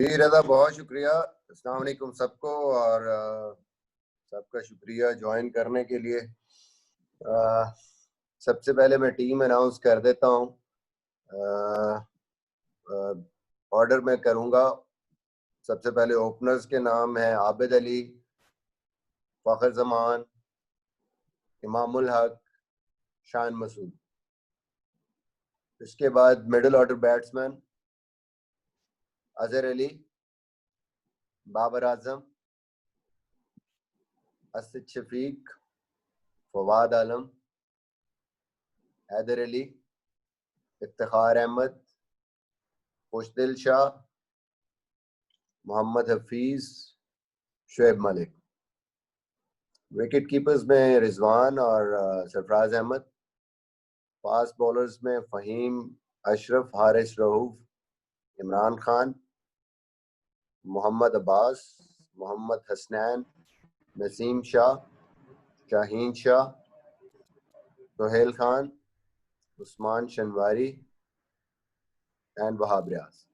जी रज़ा, बहुत शुक्रिया। अस्सलाम वालेकुम सबको और सबका शुक्रिया ज्वाइन करने के लिए। सबसे पहले मैं टीम अनाउंस कर देता हूँ। ऑर्डर में करूँगा। सबसे पहले ओपनर्स के नाम हैं आबिद अली, फ़खर जमान, इमामुल हक, शान मसूद। इसके बाद middle order batsman Azhar Ali, Babar Azam, Asad Shafiq, Fawad Alam, Haider Ali, Iftikhar Ahmed, Khushdil Shah, Mohammad Hafeez, Shoaib Malik. Wicket keepers में रिजवान और सरफराज अहमद। फास्ट बॉलर्स में फ़हीम, अशरफ, हारिस रऊफ, इमरान खान, मोहम्मद अब्बास, मोहम्मद हसनैन, नसीम शाह, शाहीन शाह, सोहेल खान, उस्मान शनवारी एंड वहाब रियाज।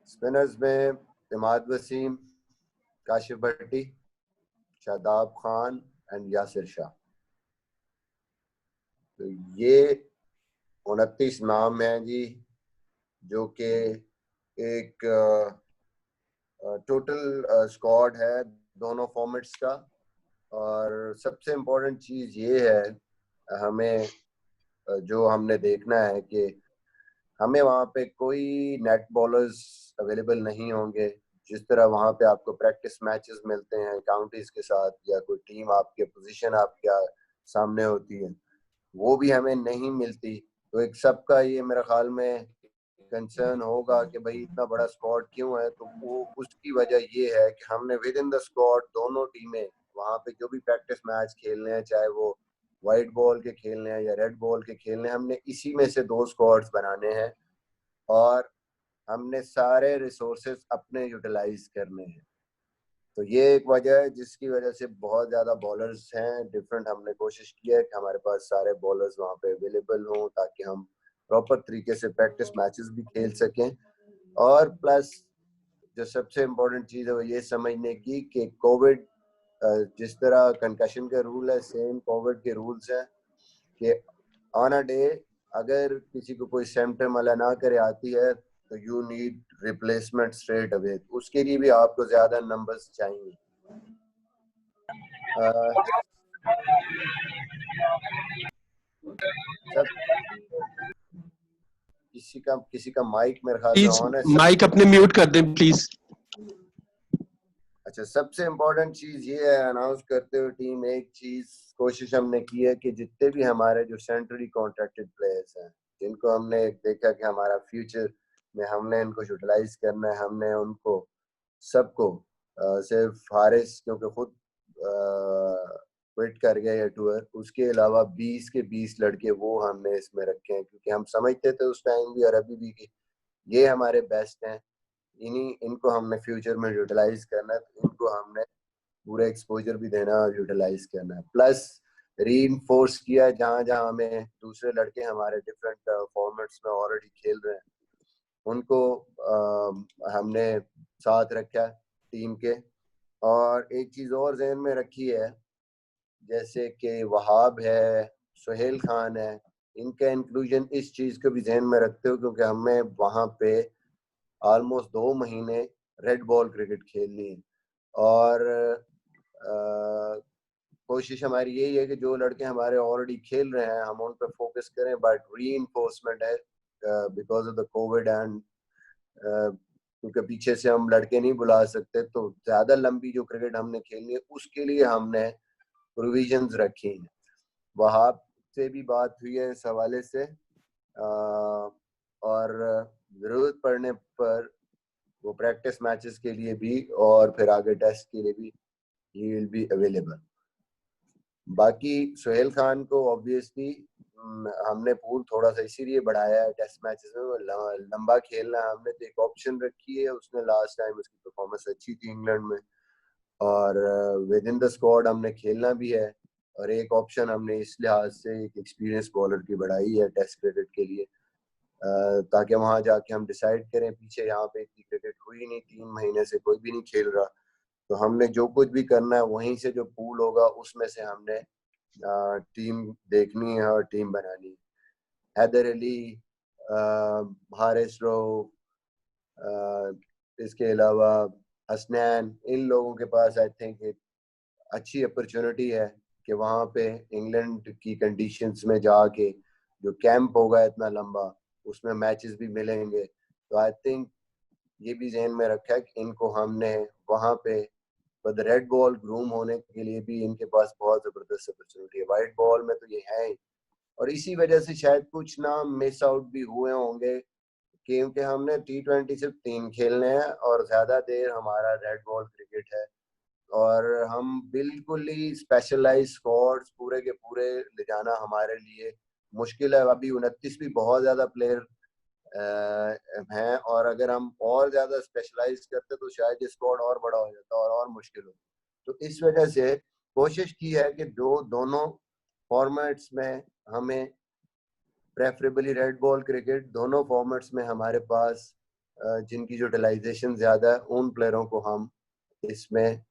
स्पिनर्स में इमाद वसीम, काशिफ भट्टी, शादाब खान एंड यासिर शाह। तो ये 29 नाम हैं जी, जो कि एक टोटल स्क्वाड है दोनों फॉर्मेट्स का। और सबसे इम्पोर्टेंट चीज़ ये है, हमें जो हमने देखना है कि हमें वहाँ पे कोई नेट बॉलर्स अवेलेबल नहीं होंगे। जिस तरह वहाँ पे आपको प्रैक्टिस मैचेस मिलते हैं काउंटीज के साथ, या कोई टीम आपके पोजीशन आपके सामने होती है, वो भी हमें नहीं मिलती। तो एक सबका ये मेरे ख्याल में कंसर्न होगा कि भाई इतना बड़ा स्क्वाड क्यों है। तो वो उसकी वजह ये है कि हमने विद इन द स्क्वाड दोनों टीमें वहाँ पे जो भी प्रैक्टिस मैच खेलने हैं, चाहे वो वाइट बॉल के खेलने हैं या रेड बॉल के खेलने हैं, हमने इसी में से 2 स्क्वाड्स बनाने हैं और हमने सारे रिसोर्सेज अपने यूटिलाइज करने हैं। तो ये एक वजह है जिसकी वजह से बहुत ज़्यादा बॉलर्स हैं डिफरेंट। हमने कोशिश की है कि हमारे पास सारे बॉलर्स वहाँ पे अवेलेबल हों ताकि हम प्रॉपर तरीके से प्रैक्टिस मैचेस भी खेल सकें। और प्लस जो सबसे इम्पोर्टेंट चीज़ है वो ये समझने की कि कोविड, जिस तरह कंकशन का रूल है, सेम कोविड के रूल्स हैं कि ऑन अ डे अगर किसी को कोई सिम्टम अला ना करे आती है तो you need replacement straight away. उसके लिए भी आपको ज़्यादा नंबर्स चाहिए। सब किसी का माइक मेरे ख्याल में ऑन है। माइक अपने म्यूट कर दें प्लीज। अच्छा, सबसे इम्पोर्टेंट चीज ये है अनाउंस करते हुए टीम, एक चीज कोशिश हमने की है कि जितने भी हमारे जो सेंट्रली कॉन्ट्रैक्टेड प्लेयर्स हैं, जिनको हमने देखा कि हमारा फ्यूचर में हमने इनको यूटिलाइज करना है, हमने उनको सबको सिर्फ हारिस क्योंकि खुद क्विट कर गया ये टूर, उसके अलावा 20 के 20 लड़के वो हमने इसमें रखे हैं क्योंकि हम समझते थे उस टाइम भी और अभी भी कि ये हमारे बेस्ट हैं। इनको हमने फ्यूचर में यूटिलाइज करना है, तो इनको हमने पूरा एक्सपोजर भी देना और यूटिलाइज करना है। प्लस रीइंफोर्स किया है जहाँ जहाँ हमें दूसरे लड़के हमारे डिफरेंट फॉर्मेट्स में ऑलरेडी खेल रहे हैं, उनको हमने साथ रखा है टीम के। और एक चीज़ और जहन में रखी है, जैसे कि वहाब है, सोहेल खान है, इनका इंक्लूजन इस चीज़ को भी जहन में रखते हो क्योंकि हमें वहाँ पे ऑलमोस्ट 2 महीने रेड बॉल क्रिकेट खेलनी है। और कोशिश हमारी यही है कि जो लड़के हमारे ऑलरेडी खेल रहे हैं हम उन पर फोकस करें, बट रीइंफोर्समेंट है because of the Covid and क्योंकि पीछे से हम लड़के नहीं बुला सकते, तो ज़्यादा लंबी जो क्रिकेट हमने खेलनी है उसके लिए हमने प्रोविजंस रखी हैं। वहाब से भी बात हुई है इस हवाले से, और ज़रूरत पड़ने पर वो प्रैक्टिस मैचेस के लिए भी और फिर आगे टेस्ट के लिए भी ही विल बी अवेलेबल। बाकी सोहेल खान को ऑब्वियसली हमने पूल थोड़ा सा इसीलिए बढ़ाया है टेस्ट मैचेस में, वो लंबा खेलना हमने तो एक ऑप्शन रखी है। उसने लास्ट टाइम उसकी परफॉर्मेंस अच्छी थी इंग्लैंड में, और विद इन द स्क्वाड हमने खेलना भी है। और एक ऑप्शन हमने इस लिहाज से एक एक्सपीरियंस बॉलर की बढ़ाई है टेस्ट क्रिकेट के लिए। ताकि वहां जाके हम डिसाइड करें। पीछे यहाँ पे इतनी क्रिकेट हुई नहीं, 3 महीने से कोई भी नहीं खेल रहा, तो हमने जो कुछ भी करना है वहीं से जो पूल होगा उसमें से हमने टीम देखनी है और टीम बनानी है। हैदर अली, हारिस रऊफ, इसके अलावा हसनैन, इन लोगों के पास आई थिंक एक अच्छी अपॉर्चुनिटी है कि वहाँ पे इंग्लैंड की कंडीशंस में जाके जो कैंप होगा इतना लंबा, उसमें मैचेस भी मिलेंगे। तो आई थिंक ये भी जहन में रखा है कि इनको हमने वहाँ पे रेड बॉल ग्रूम होने के लिए भी इनके पास बहुत जबरदस्त अपॉर्चुनिटी है। वाइट बॉल में तो ये है ही, और इसी वजह से शायद कुछ नाम मिस आउट भी हुए होंगे, क्योंकि हमने T20 सिर्फ 3 खेलने हैं और ज्यादा देर हमारा रेड बॉल क्रिकेट है, और हम बिल्कुल ही स्पेशलाइज स्क्वाड्स पूरे के पूरे ले जाना हमारे लिए मुश्किल है। अभी 29 भी बहुत ज्यादा प्लेयर हैं, और अगर हम और ज्यादा स्पेशलाइज करते तो शायद ये स्क्वाड और बड़ा हो जाता और मुश्किल होता। तो इस वजह से कोशिश की है कि दोनों फॉर्मेट्स में हमें प्रेफरेबली रेड बॉल क्रिकेट, दोनों फॉर्मेट्स में हमारे पास जिनकी यूटिलाइजेशन ज्यादा है उन प्लेयरों को हम इसमें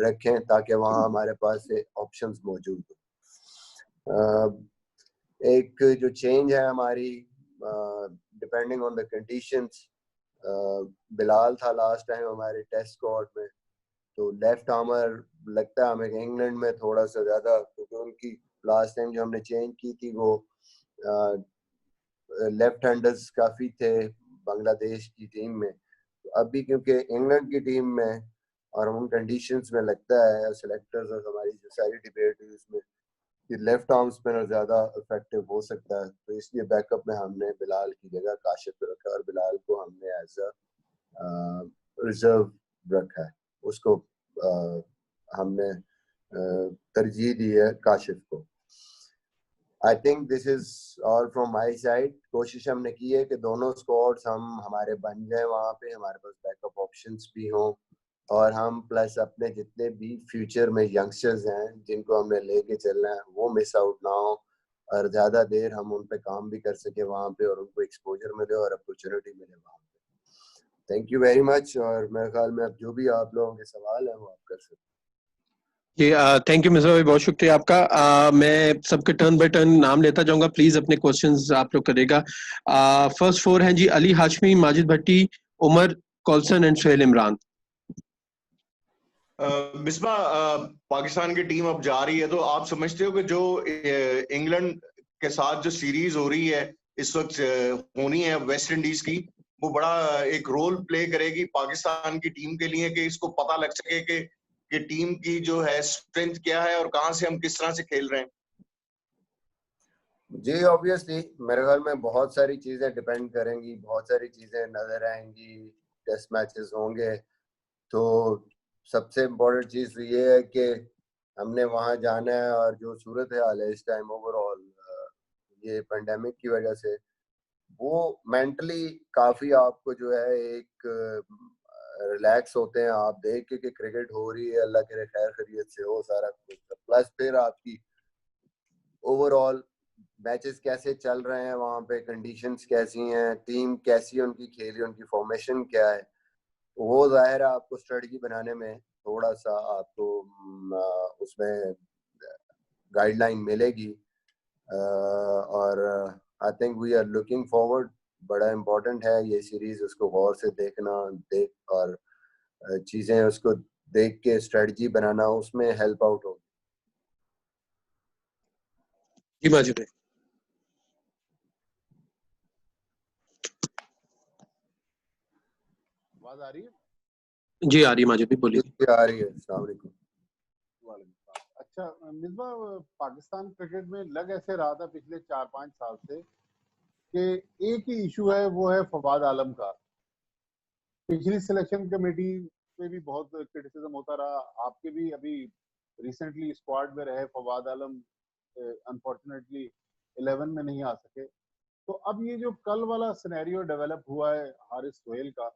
रखें ताकि वहाँ हमारे पास ऑप्शंस मौजूद हो। एक जो चेंज है हमारी, depending on the conditions, Bilal था लास्ट टाइम हमारे टेस्ट स्क्वाड में, तो लेफ्ट आर्मर लगता है हमें इंग्लैंड में थोड़ा सा ज्यादा, क्योंकि उनकी लास्ट टाइम जो हमने चेंज की थी वो लेफ्ट हैंडर्स काफी थे बांग्लादेश की टीम में। तो अभी क्योंकि इंग्लैंड की टीम में और उन कंडीशंस में लगता है सिलेक्टर्स और हमारी जो सारी डिबेट हुई उसमें कि लेफ्ट आर्म स्पिनर ज्यादा इफेक्टिव हो सकता है, तो इसलिए बैकअप में हमने बिलाल की जगह काशिफ को रखा और बिलाल को हमने एज अ रिजर्व रखा है। उसको हमने तरजीह दी है काशिफ को। I think this is all from my side. कोशिश हमने की है कि दोनों स्क्वाड्स हम हमारे बन जाए, वहाँ पे हमारे पास बैकअप ऑप्शंस भी हों, और हम प्लस अपने जितने भी फ्यूचर में यंगस्टर्स हैं जिनको हमने लेके चलना है वो मिस आउट ना हो, और ज्यादा देर हम उन पे काम भी कर सके वहाँ पे, और उनको एक्सपोजर मिले और अपॉर्चुनिटी मिले वहाँ पे। थैंक यू वेरी मच, और मेरे ख्याल में अब जो भी आप लोगों के सवाल हैं वो आप कर सकते हैं। ये थैंक यू मिश्रा भाई, बहुत शुक्रिया आपका। मैं सबके टर्न बाय टर्न नाम लेता जाऊंगा, प्लीज अपने क्वेश्चंस आप लोग करेगा। फर्स्ट 4 हैं जी, अली हाशमी, माजिद भट्टी, उमर कौलसन एंड सोहेल इमरान। मिसबा, पाकिस्तान की टीम अब जा रही है, तो आप समझते हो कि जो इंग्लैंड के साथ जो सीरीज हो रही है इस वक्त होनी है वेस्ट इंडीज की, वो बड़ा एक रोल प्ले करेगी पाकिस्तान की टीम के लिए कि इसको पता लग सके कि टीम की जो है स्ट्रेंथ क्या है और कहां से हम किस तरह से खेल रहे हैं? जी ऑब्वियसली मेरे ख्याल में बहुत सारी चीजें डिपेंड करेंगी, बहुत सारी चीजें नजर आएंगी, टेस्ट मैचेस होंगे, तो सबसे इम्पोर्टेंट चीज तो ये है कि हमने वहां जाना है, और जो सूरत हाल है इस टाइम ओवरऑल ये पेंडेमिक की वजह से, वो मेंटली काफी आपको जो है एक रिलैक्स होते हैं आप देख के क्रिकेट हो रही है, अल्लाह करे खैर खैरियत से हो सारा कुछ, प्लस फिर आपकी ओवरऑल मैचेस कैसे चल रहे हैं, वहाँ पे कंडीशंस कैसी हैं, टीम कैसी है उनकी खेली, उनकी फॉर्मेशन क्या है, वो जाहिर है आपको स्ट्रेटजी बनाने में थोड़ा सा आपको उसमें गाइडलाइन मिलेगी। और I think we are looking forward, बड़ा इम्पोर्टेंट है ये सीरीज, उसको गौर से देखना, देख और चीजें उसको देख के स्ट्रेटजी बनाना उसमें हेल्प आउट होगी। जी माजिद भाई। आवाज आ रही है? जी आ रही है माजिद भाई, बोलिए। आ रही है। अस्सलाम वालेकुम। अच्छा मिसबा, पाकिस्तान क्रिकेट में लग ऐसे रहा था पिछले 4-5 साल से कि एक ही इशू है, वो है फवाद आलम का। पिछली सिलेक्शन कमेटी पे भी बहुत क्रिटिसिज्म होता रहा, आपके भी अभी रिसेंटली स्क्वाड में रहे फवाद आलम, अनफॉर्चुनेटली 11 में नहीं आ सके। तो अब ये जो कल वाला सिनेरियो डेवलप हुआ है हारिस सोहेल का,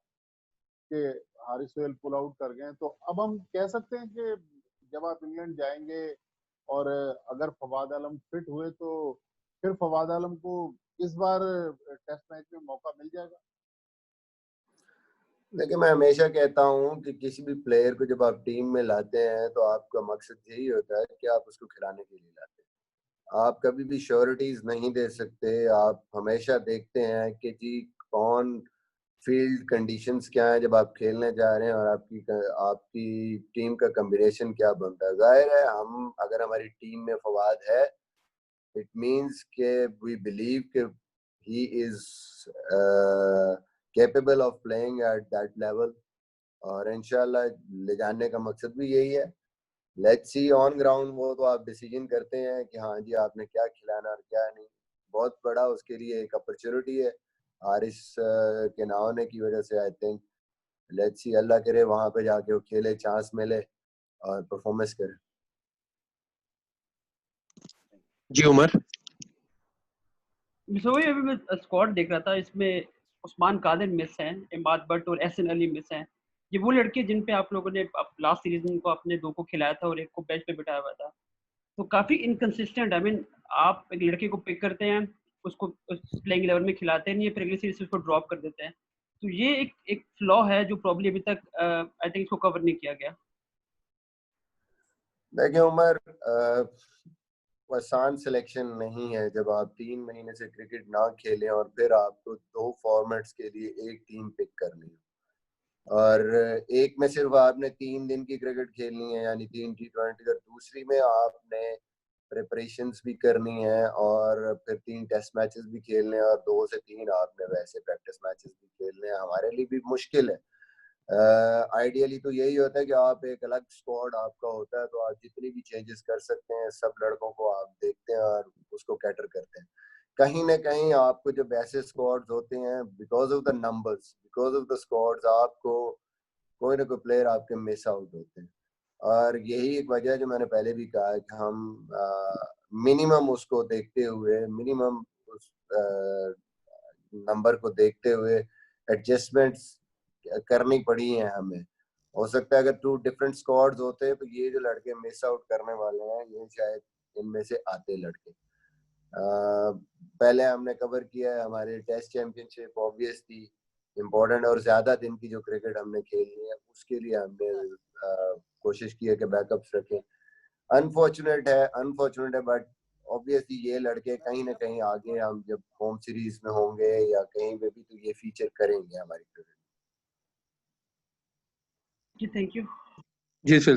कि हारिस सोहेल पुल आउट कर गए, तो अब हम कह सकते हैं कि जब आप इंग्लैंड जाएंगे और अगर फवाद आलम फिट हुए तो फिर फवाद आलम को इस बार टेस्ट मैच में मौका मिल जाएगा? देखिए, मैं हमेशा कहता हूँ कि किसी भी प्लेयर को जब आप टीम में लाते हैं तो आपका मकसद यही होता है कि आप उसको खिलाने के लिए लाते हैं। आप कभी भी श्योरिटीज नहीं दे सकते। आप हमेशा देखते हैं कि जी कौन, फील्ड कंडीशंस क्या है जब आप खेलने जा रहे हैं, और आपकी टीम का कॉम्बिनेशन क्या बनता है। जाहिर है, हम अगर हमारी टीम में फवाद है, इट मीन्स के वी बिलीव कि he is capable of playing at that level, और इंशाल्लाह ले जाने का मकसद भी यही है। लेट्स सी ऑन ग्राउंड, वो तो आप डिसीजन करते हैं कि हाँ जी आपने क्या खिलाना और क्या नहीं। बहुत बड़ा उसके लिए एक अपॉर्चुनिटी है हारिस के ना होने की वजह से। आई थिंक लेट्स सी, अल्लाह करे वहां पे जाके वो खेले, चांस मिले और परफॉर्मेंस करे। जी उमर। मिसोई अभी मैं स्क्वाड देख रहा था, इसमें उस्मान कादिर मिस हैं, इमाद भट्ट और एहसन अली मिस हैं। ये वो लड़के जिन पे आप लोगों ने लास्ट सीरीजन को अपने 2 को खिलाया था और 1 को बेंच पे बिठाया हुआ था, तो काफी इनकंसिस्टेंट। आई मीन आप एक लड़के को पिक करते हैं, उसको प्लेइंग 11 में खिलाते नहीं है, फिर अगली सीरीज से उसको ड्रॉप कर देते हैं। तो ये एक फ्लॉ है जो प्रॉब्ली अभी तक आई थिंक इसको कवर नहीं किया गया। देखिए उमर, आसान सिलेक्शन नहीं है जब आप 3 महीने से क्रिकेट ना खेलें और फिर आपको 2 फॉर्मेट्स के लिए एक टीम पिक करनी है, और एक में सिर्फ आपने 3 दिन की क्रिकेट खेलनी है यानी 3 T20, और दूसरी में आपने प्रिपरेशंस भी करनी है और फिर 3 टेस्ट मैचेस भी खेलने हैं और 2 से 3 आपने वैसे प्रैक्टिस मैचेस भी खेलने हैं। हमारे लिए भी मुश्किल है। आइडियली तो यही होता है कि आप एक अलग स्क्वाड आपका होता है, तो आप जितनी भी चेंजेस कर सकते हैं, सब लड़कों को आप देखते हैं और उसको कैटर करते हैं। कहीं ना कहीं आपको जब ऐसे स्क्वाड्स होते हैं, because of the numbers, because of the squads, आपको कोई ना कोई प्लेयर आपके मिस आउट होते हैं। और यही एक वजह है जो मैंने पहले भी कहा है कि हम मिनिमम उसको देखते हुए, मिनिमम उस नंबर को देखते हुए एडजस्टमेंट्स करनी पड़ी हैं हमें। हो सकता है अगर 2 डिफरेंट स्क्वाड्स होते तो ये जो लड़के मिस आउट करने वाले हैं, ये शायद इनमें से आते लड़के। पहले हमने कवर किया है हमारे टेस्ट चैंपियनशिप, ऑब्वियसली इम्पोर्टेंट और ज्यादा दिन की जो क्रिकेट हमने खेली है उसके लिए हमने कोशिश की है कि बैकअप्स रखें। अनफॉर्चुनेट है, बट ऑब्वियसली ये लड़के कहीं ना कहीं आगे हम जब होम सीरीज में होंगे या कहीं पे भी, तो ये फीचर करेंगे हमारी क्रिकेट। जी थैंक यू। जी सर।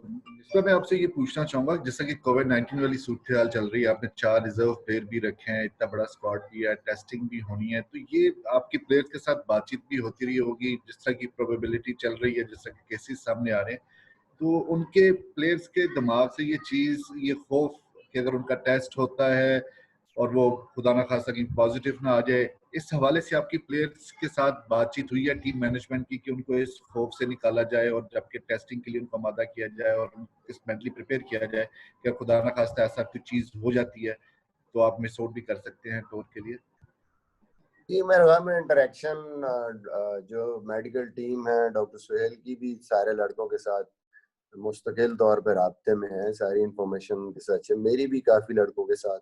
इस पर मैं आपसे ये पूछना चाहूंगा, जैसा कि कोविड-19 वाली सूरत हाल चल रही है, आपने 4 रिजर्व प्लेयर भी रखे हैं, इतना बड़ा स्क्वाड भी है, टेस्टिंग भी होनी है, तो ये आपके प्लेयर्स के साथ बातचीत भी होती रही होगी, जिस तरह की प्रोबेबिलिटी चल रही है, जिस तरह के केसेस सामने आ रहे हैं, तो उनके प्लेयर्स के दिमाग से ये चीज, ये खौफ कि अगर उनका टेस्ट होता है और वो खुदा ना खास्ता कहीं पॉजिटिव ना आ जाए, इस हवाले से आपकी प्लेयर्स के साथ बातचीत हुई है टीम मैनेजमेंट की कि उनको इस खौफ से निकाला जाए और जबकि टेस्टिंग के लिए उनको आमादा किया जाए और इस मेंटली प्रिपेयर किया जाए कि खुदा ना खास्ता ऐसा कुछ चीज हो जाती है तो आप मिस आउट भी कर सकते हैं टूर के लिए? जी, मेरे ख्याल में इंटरेक्शन जो मेडिकल टीम है, डॉक्टर सुहेल की भी सारे लड़कों के साथ मुस्तकिल तौर पे राब्ते में है, सारी इंफॉर्मेशन उनके साथ है। मेरी भी काफ़ी लड़कों के साथ,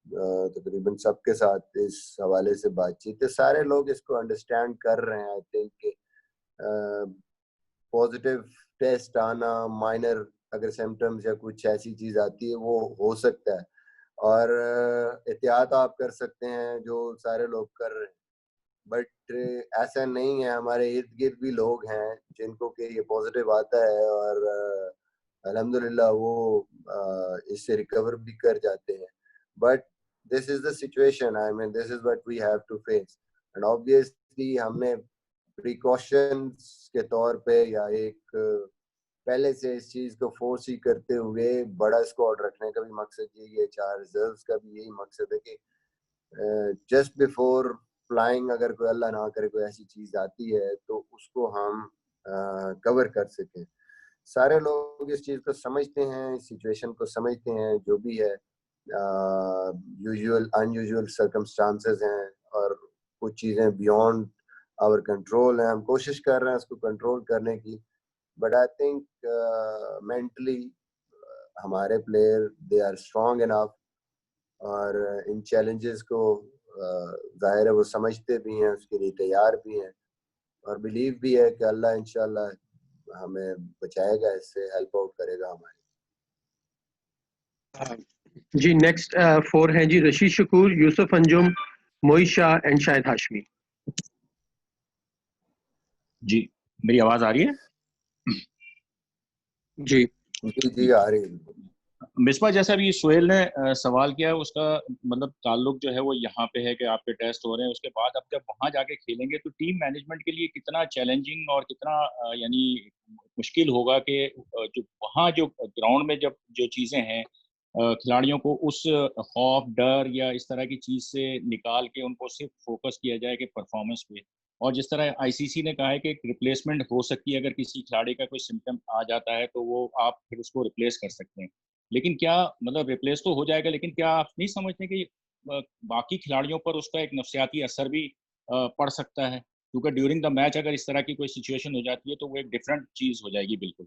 तकरीबन सबके साथ इस हवाले से बातचीत है। सारे लोग इसको अंडरस्टैंड कर रहे हैं। आई थिंक पॉजिटिव टेस्ट आना, माइनर अगर सिम्टम्स या कुछ ऐसी चीज़ आती है वो हो सकता है, और एहतियात आप कर सकते हैं जो सारे लोग कर रहे हैं। बट ऐसा नहीं है, हमारे इर्द गिर्द भी लोग हैं जिनको कि ये पॉजिटिव आता है और अल्हम्दुलिल्लाह वो इससे रिकवर भी कर जाते हैं। But this is the situation, I mean this is what we have to face, and obviously हमने प्रिकॉशंस के तौर पे या एक पहले से इस चीज को फोर्स ही करते हुए बड़ा स्क्वाड रखने का भी मकसद यही है, 4 रिजर्व्स का भी यही मकसद है कि जस्ट बिफोर फ्लाइंग अगर कोई अल्लाह ना करे कोई ऐसी चीज आती है तो उसको हम कवर कर सकें। सारे लोग इस चीज को समझते हैं, इस सिचुएशन को समझते हैं, जो भी है यूजुअल अनयूजुअल सर्कमस्टांसेस हैं और कुछ चीजें बियॉन्ड आवर कंट्रोल हैं। हम कोशिश कर रहे हैं उसको कंट्रोल करने की, बट आई थिंक मेंटली हमारे player they are strong enough और इन चैलेंजेस को जाहिर है वो समझते भी हैं, उसके लिए तैयार भी हैं और बिलीव भी है कि अल्लाह इंशाल्लाह हमें बचाएगा, इससे हेल्प आउट करेगा हमारी। जी नेक्स्ट 4 हैं जी रशीद शकूर, यूसुफ अंजुम, मोइश शाह एंड शाहिद हाशमी। जी मेरी आवाज आ रही है? जी जी आ रही है। मिसबा, जैसा अभी सोहेल ने सवाल किया, उसका मतलब ताल्लुक जो है वो यहाँ पे है कि आपके टेस्ट हो रहे हैं, उसके बाद अब जब वहाँ जाके खेलेंगे तो टीम मैनेजमेंट के लिए कितना चैलेंजिंग और कितना यानी मुश्किल होगा कि जो वहाँ जो ग्राउंड में जब जो चीज़ें हैं खिलाड़ियों को उस खौफ, डर या इस तरह की चीज़ से निकाल के उनको सिर्फ फोकस किया जाए कि परफॉर्मेंस पे। और जिस तरह आईसीसी ने कहा है कि रिप्लेसमेंट हो सकती है, अगर किसी खिलाड़ी का कोई सिम्टम आ जाता है तो वो आप फिर उसको रिप्लेस कर सकते हैं। लेकिन क्या मतलब रिप्लेस तो हो जाएगा, लेकिन क्या आप नहीं समझते कि बाकी खिलाड़ियों पर उसका एक नफसियाती असर भी पड़ सकता है? क्योंकि ड्यूरिंग द मैच अगर इस तरह की कोई सिचुएशन हो जाती है तो वो एक डिफरेंट चीज हो जाएगी। बिल्कुल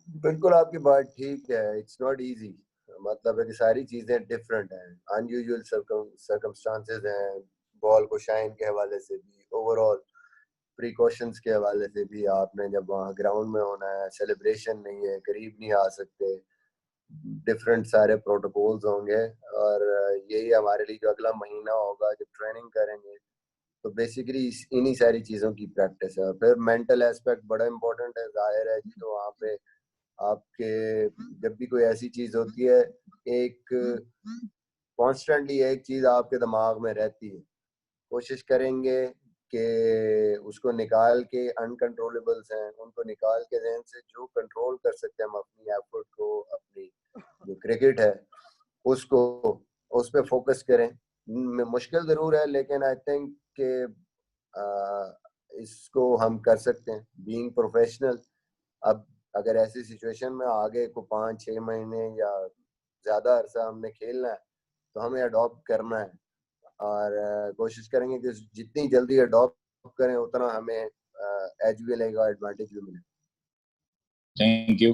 बिल्कुल आपकी बात ठीक है, इट्स नॉट इजी, मतलब है कि सारी चीजें डिफरेंट हैं, अनयूजुअल सर्कमस्टांसेस हैं, बॉल को शाइन के हवाले से भी, ओवरऑल प्रिकॉशंस के हवाले से भी। आपने जब वहाँ ग्राउंड में होना है, सेलिब्रेशन नहीं है, करीब नहीं आ सकते, डिफरेंट सारे प्रोटोकॉल्स होंगे और यही हमारे लिए जो अगला महीना होगा जब ट्रेनिंग करेंगे तो बेसिकली इन्हीं सारी चीज़ों की प्रैक्टिस है। और फिर मेंटल एस्पेक्ट बड़ा इंपॉर्टेंट है, जाहिर है जी। तो वहाँ पे आपके जब भी कोई ऐसी चीज़ होती है, एक कॉन्स्टेंटली एक चीज़ आपके दिमाग में रहती है, कोशिश करेंगे कि उसको निकाल के, अनकंट्रोलेबल्स हैं उनको निकाल के जहन से जो कंट्रोल कर सकते हैं हम अपनी एफर्ट को, अपनी जो क्रिकेट है उसको, उस पर फोकस करें। मुश्किल ज़रूर है लेकिन आई थिंक कि इसको हम कर सकते हैं बीइंग प्रोफेशनल। अब अगर ऐसी सिचुएशन में आगे को 5-6 महीने या ज़्यादा अरसा हमने खेलना है तो हमें अडॉप्ट करना है और कोशिश करेंगे कि जितनी जल्दी अडॉप्ट करें उतना हमें एज भी मिलेगा, एडवांटेज भी मिलेगा। Thank you.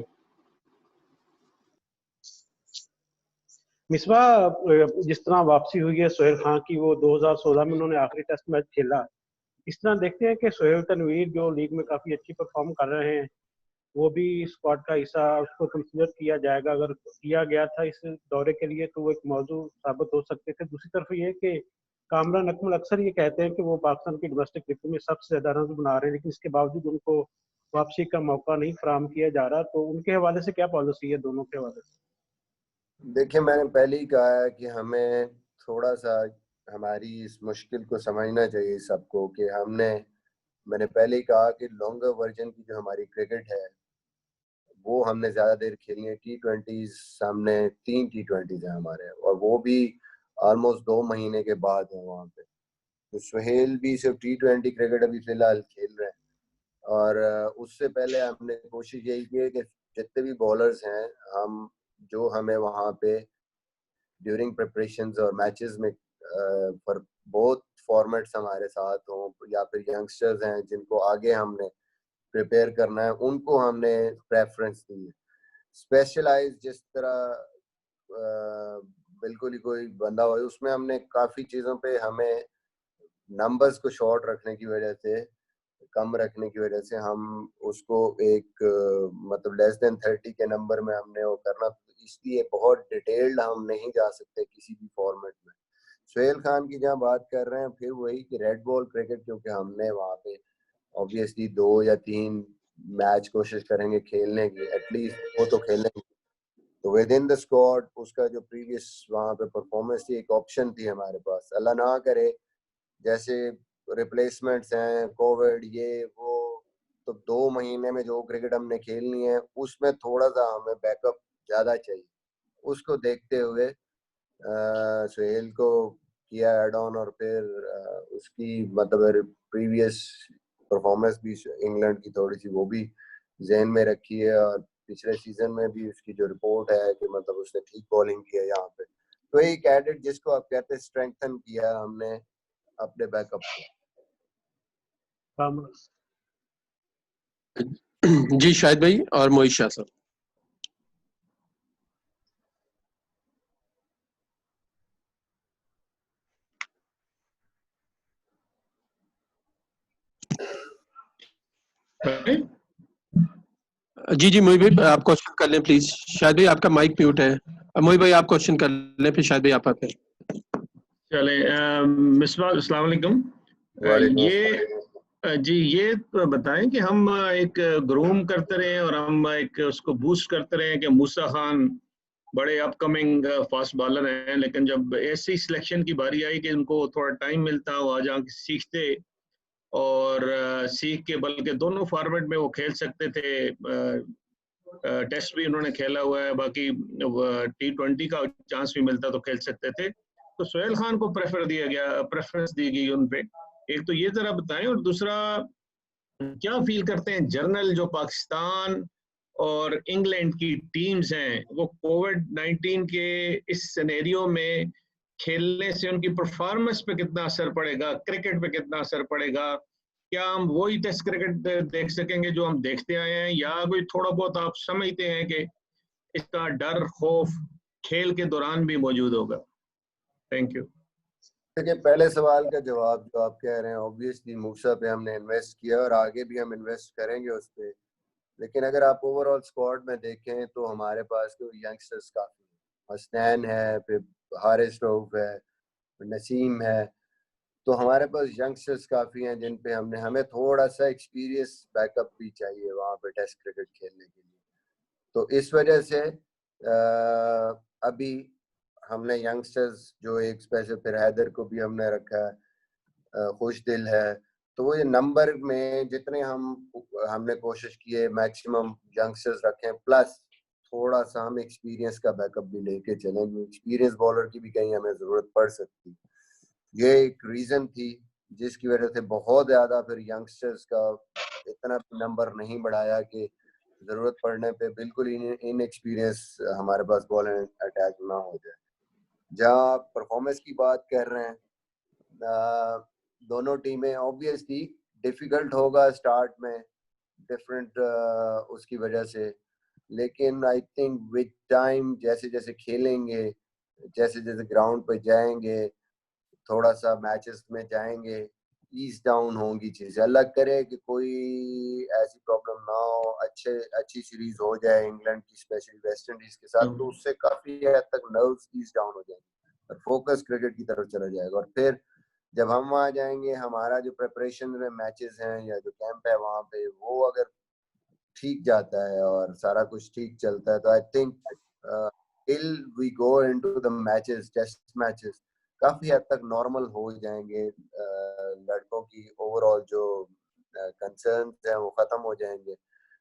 मिसबा, जिस तरह वापसी हुई है सोहेल खान की, वो 2016 में उन्होंने आखिरी टेस्ट मैच खेला, इस तरह देखते हैं कि सोहेल तनवीर जो लीग में काफी अच्छी परफॉर्म कर रहे हैं, वो भी स्क्वाड का हिस्सा, उसको कंसीडर किया जाएगा? अगर किया गया था इस दौरे के लिए तो वो एक मौजू साबित हो सकते थे। दूसरी तरफ ये कि कामरान अकमल अक्सर ये कहते हैं कि वो पाकिस्तान की डोमेस्टिक क्रिकेट में सबसे ज्यादा रन बना रहे हैं, लेकिन इसके बावजूद उनको वापसी का मौका नहीं फराहम किया जा रहा। तो उनके हवाले से क्या पॉलिसी है, दोनों के हवाले से? देखिए, मैंने पहले ही कहा है कि हमें थोड़ा सा हमारी इस मुश्किल को समझना चाहिए सबको कि मैंने पहले ही कहा कि लॉन्गर वर्जन की जो हमारी क्रिकेट है वो हमने ज़्यादा देर खेलनी है। T20 सामने 3 T20 हैं हमारे और वो भी ऑलमोस्ट 2 महीने के बाद है वहाँ पे। तो सुहेल भी सिर्फ T20 क्रिकेट अभी फिलहाल खेल रहे हैं और उससे पहले हमने कोशिश यही की है कि जितने भी बॉलर्स हैं हम जो हमें वहाँ पे ड्यूरिंग प्रिपरेशंस और मैचेस में पर बहुत फॉर्मेट्स हमारे साथ हों या फिर यंगस्टर्स हैं जिनको आगे हमने प्रिपेयर करना है, उनको हमने प्रेफरेंस दी है। स्पेशलाइज जिस तरह बिल्कुल ही कोई बंदा हो, उसमें हमने काफ़ी चीज़ों पे हमें नंबर्स को शॉर्ट रखने की वजह से, कम रखने की वजह से हम उसको एक मतलब लेस देन 30 के नंबर में हमने वो करना, इसलिए बहुत डिटेल्ड हम नहीं जा सकते किसी भी फॉर्मेट में। सुहेल खान की जहाँ बात कर रहे हैं, फिर वही कि रेड बॉल क्रिकेट, क्योंकि हमने वहाँ पे ऑब्वियसली 2 या 3 मैच कोशिश करेंगे खेलने की, एटलीस्ट वो तो खेलेंगे। तो विद इन द स्क्वाड उसका जो प्रीवियस वहाँ पे परफॉर्मेंस थी, एक ऑप्शन थी हमारे पास। अल्लाह ना करे जैसे रिप्लेसमेंट्स हैं, कोविड, ये वो, तो 2 महीने में जो क्रिकेट हमने खेलनी है उसमें थोड़ा सा हमें बैकअप ज़्यादा चाहिए। उसको देखते हुए सुहेल को किया एड ऑन और फिर उसकी मतलब प्रीवियस परफॉर्मेंस भी इंग्लैंड की थोड़ी सी वो भी जहन में रखी है और पिछले सीजन में भी उसकी जो रिपोर्ट है कि मतलब उसने ठीक बॉलिंग की है यहाँ पे। तो एक एडेड जिसको आप कहते हैं स्ट्रेंथन किया हमने अपने बैकअप को। जी शाहिद भाई और मोइश शाह साहब। जी जी मोहित भाई आप क्वेश्चन कर लें प्लीज। शायद भाई आपका माइक म्यूट है। मोहित भाई आप क्वेश्चन कर लें, फिर शायद भाई आप आते हैं। चले मिसबा अस्सलाम वालेकुम। वालेकुम ये अस्सलाम। जी ये बताएं कि हम एक ग्रूम करते रहे और हम एक उसको बूस्ट करते रहे कि मूसा खान बड़े अपकमिंग फास्ट बॉलर हैं, लेकिन जब ऐसी सिलेक्शन की बारी आई कि उनको थोड़ा टाइम मिलता, वहाँ जाके सीखते और सीख के, बल्कि दोनों फॉर्मेट में वो खेल सकते थे। टेस्ट भी उन्होंने खेला हुआ है, बाकी T20 का चांस भी मिलता तो खेल सकते थे, तो सोहेल खान को प्रेफरेंस दी गई उन पे। एक तो ये जरा बताएं, और दूसरा क्या फील करते हैं जर्नल जो पाकिस्तान और इंग्लैंड की टीम्स हैं वो कोविड-19 के इस सिनेरियो में खेलने से उनकी परफॉर्मेंस पे कितना असर पड़ेगा, क्रिकेट पे कितना असर पड़ेगा? क्या हम वही टेस्ट क्रिकेट देख सकेंगे जो हम देखते आए हैं, या कोई थोड़ा बहुत आप समझते हैं कि इसका डर खौफ खेल के दौरान भी मौजूद होगा? Thank you. देखिए, पहले सवाल का जवाब जो आप कह रहे हैं, ऑब्वियसली मूसा पे हमने इन्वेस्ट किया और आगे भी हम इन्वेस्ट करेंगे उस पे। लेकिन अगर आप ओवरऑल स्क्वाड में देखें तो हमारे पास तो यंगस्टर्स काफी हैं। हसनैन है, फिर हारिस रऊफ है, नसीम है, तो हमारे पास यंगस्टर्स काफी हैं जिन पे हमें थोड़ा सा एक्सपीरियंस बैकअप भी चाहिए वहाँ पे टेस्ट क्रिकेट खेलने के लिए। तो इस वजह से अभी हमने यंगस्टर्स जो एक स्पेशल, फिर हैदर को भी हमने रखा है, खुश दिल है, तो वो ये नंबर में जितने हमने कोशिश की है मैक्सिमम यंगस्टर्स रखें, प्लस थोड़ा सा हम एक्सपीरियंस का बैकअप भी लेके चलेंगे। एक्सपीरियंस बॉलर की भी कहीं हमें जरूरत पड़ सकती, ये एक रीजन थी जिसकी वजह से बहुत ज्यादा फिर यंगस्टर्स का इतना नंबर नहीं बढ़ाया कि जरूरत पड़ने पे बिल्कुल इनएक्सपीरियंस हमारे पास बॉल अटैक ना हो जाए। जहाँ आप परफॉर्मेंस की बात कर रहे हैं, दोनों टीमें ऑब्वियसली डिफिकल्ट होगा स्टार्ट में, डिफरेंट उसकी वजह से, लेकिन आई थिंक विद टाइम जैसे जैसे खेलेंगे, जैसे जैसे ग्राउंड पे जाएंगे, थोड़ा सा मैचेस में जाएंगे, ईज डाउन होंगी चीजें। अल्लाह करे कि कोई ऐसी प्रॉब्लम ना हो, अच्छी सीरीज हो जाए इंग्लैंड की, स्पेशली वेस्ट इंडीज के साथ, तो उससे काफी हद तक नर्व्स ईज डाउन हो जाएंगे और फोकस क्रिकेट की तरफ चला जाएगा। और फिर जब हम वहाँ जाएंगे, हमारा जो प्रिपरेशन में मैचेस हैं या जो कैंप है वहाँ पे, वो अगर ठीक जाता है और सारा कुछ ठीक चलता है, तो I think till we go into the matches, test matches काफी हद तक नॉर्मल हो जाएंगे। लड़कों की ओवरऑल जो कंसर्न्स हैं वो खत्म हो जाएंगे।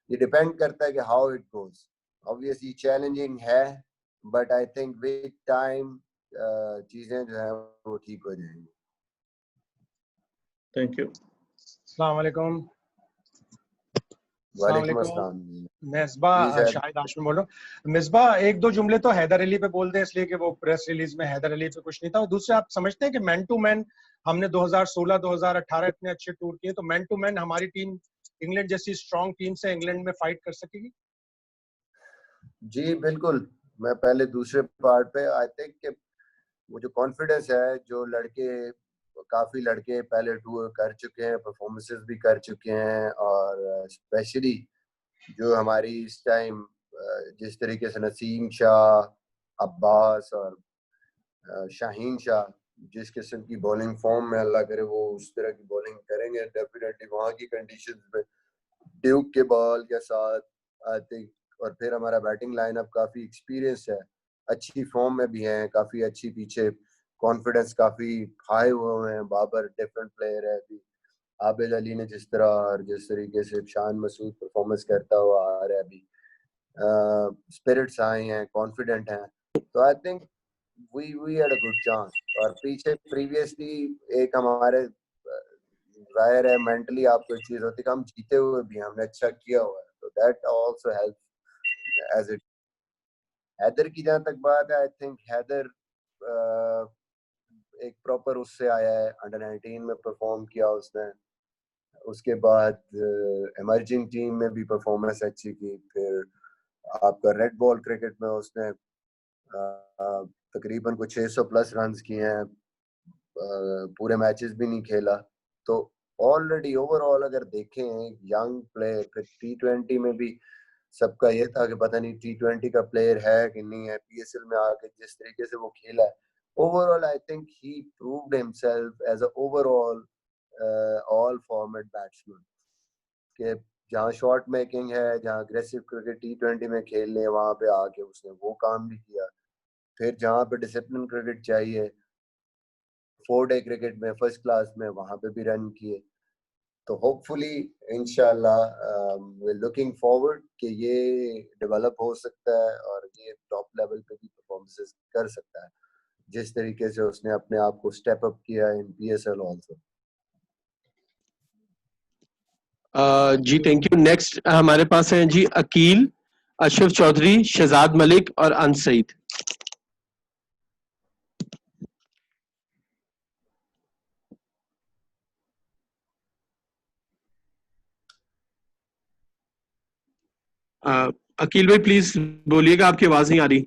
ये डिपेंड करता है कि how it goes. Obviously challenging है, but I think with time चीजें जो है वो ठीक हो जाएंगी। Thank you. अस्सलाम वालेकुम। वालेकुम अस्सलाम। मिसबा शाहिद हाशमी बोल रहा हूँ। मिसबा, एक दो जुमले तो हैदर अली पे बोल दें, इसलिए कि वो प्रेस रिलीज में हैदर अली पे कुछ नहीं था। और दूसरे, आप समझते हैं कि मैन टू मैन हमने 2016 2018 इतने अच्छे टूर किए, तो मैन टू मैन हमारी टीम इंग्लैंड जैसी स्ट्रॉन्ग टीम से इंग्लैंड में फाइट कर सकेगी? जी बिल्कुल। मैं पहले दूसरे पार्ट पे आई थिंक कि वो जो कॉन्फिडेंस है, जो काफी लड़के पहले टूर कर चुके हैं, परफॉर्मेंसेस भी कर चुके हैं, और स्पेशली जो हमारी इस टाइम जिस तरीके से नसीम शाह, अब्बास और शाहीन शाह जिस किस्म की बॉलिंग फॉर्म में, अल्लाह करे वो उस तरह की बॉलिंग करेंगे डेफिनेटली वहाँ की कंडीशंस में, ड्यूक के बॉल के साथ आई थिंक। और फिर हमारा बैटिंग लाइनअप काफी एक्सपीरियंस है, अच्छी फॉर्म में भी है, काफी अच्छी, पीछे कॉन्फिडेंस काफी हाई हुए हैं। बाबर डिफरेंट प्लेयर है अभी, आबिद अली ने जिस तरह और जिस तरीके से शान मसूद परफॉर्मेंस करता हुआ आ रहा है अभी, स्पिरिट्स आए हैं, कॉन्फिडेंट हैं, तो I think we had a good chance. और पीछे प्रीवियसली एक हमारे जाहिर है मेंटली आपको एक चीज होती है कि हम जीते हुए भी हमने अच्छा किया हुआ है, तो that also help as it. Haider की जहाँ तक बात है, आई थिंक हैदर एक प्रॉपर उससे आया है, अंडर 19 में परफॉर्म किया उसने, उसके बाद इमर्जिंग टीम में भी परफॉर्मेंस अच्छी की, फिर आपका रेड बॉल क्रिकेट में उसने तकरीबन कुछ 600 प्लस रन किए हैं, पूरे मैचेस भी नहीं खेला, तो ऑलरेडी ओवरऑल अगर देखें यंग प्लेयर, T20 में भी सबका ये था कि पता नहीं T20 का प्लेयर है कि नहीं है। PSL में आके जिस तरीके से वो खेला है, overall I think he proved himself as a overall all format batsman, कि जहाँ शॉट मेकिंग है, जहाँ अग्रेसिव क्रिकेट T20 में खेलने है, वहां पे आके उसने वो काम भी किया। फिर जहाँ पे डिसिप्लिन क्रिकेट चाहिए, 4-डे क्रिकेट में फर्स्ट क्लास में, वहां पे भी रन किए। तो होपफुली इंशाल्लाह वी लुकिंग फॉरवर्ड कि ये डेवलप हो सकता है और ये टॉप लेवल पे भी परफॉर्मेंसेस कर सकता है, जिस तरीके से उसने अपने आप को स्टेप अप किया इन PSL आल्सो। जी थैंक यू। नेक्स्ट हमारे पास हैं जी अकील, अशरफ चौधरी, शहजाद मलिक और अंस सईद। अकील भाई प्लीज बोलिएगा, आपकी आवाज नहीं आ रही।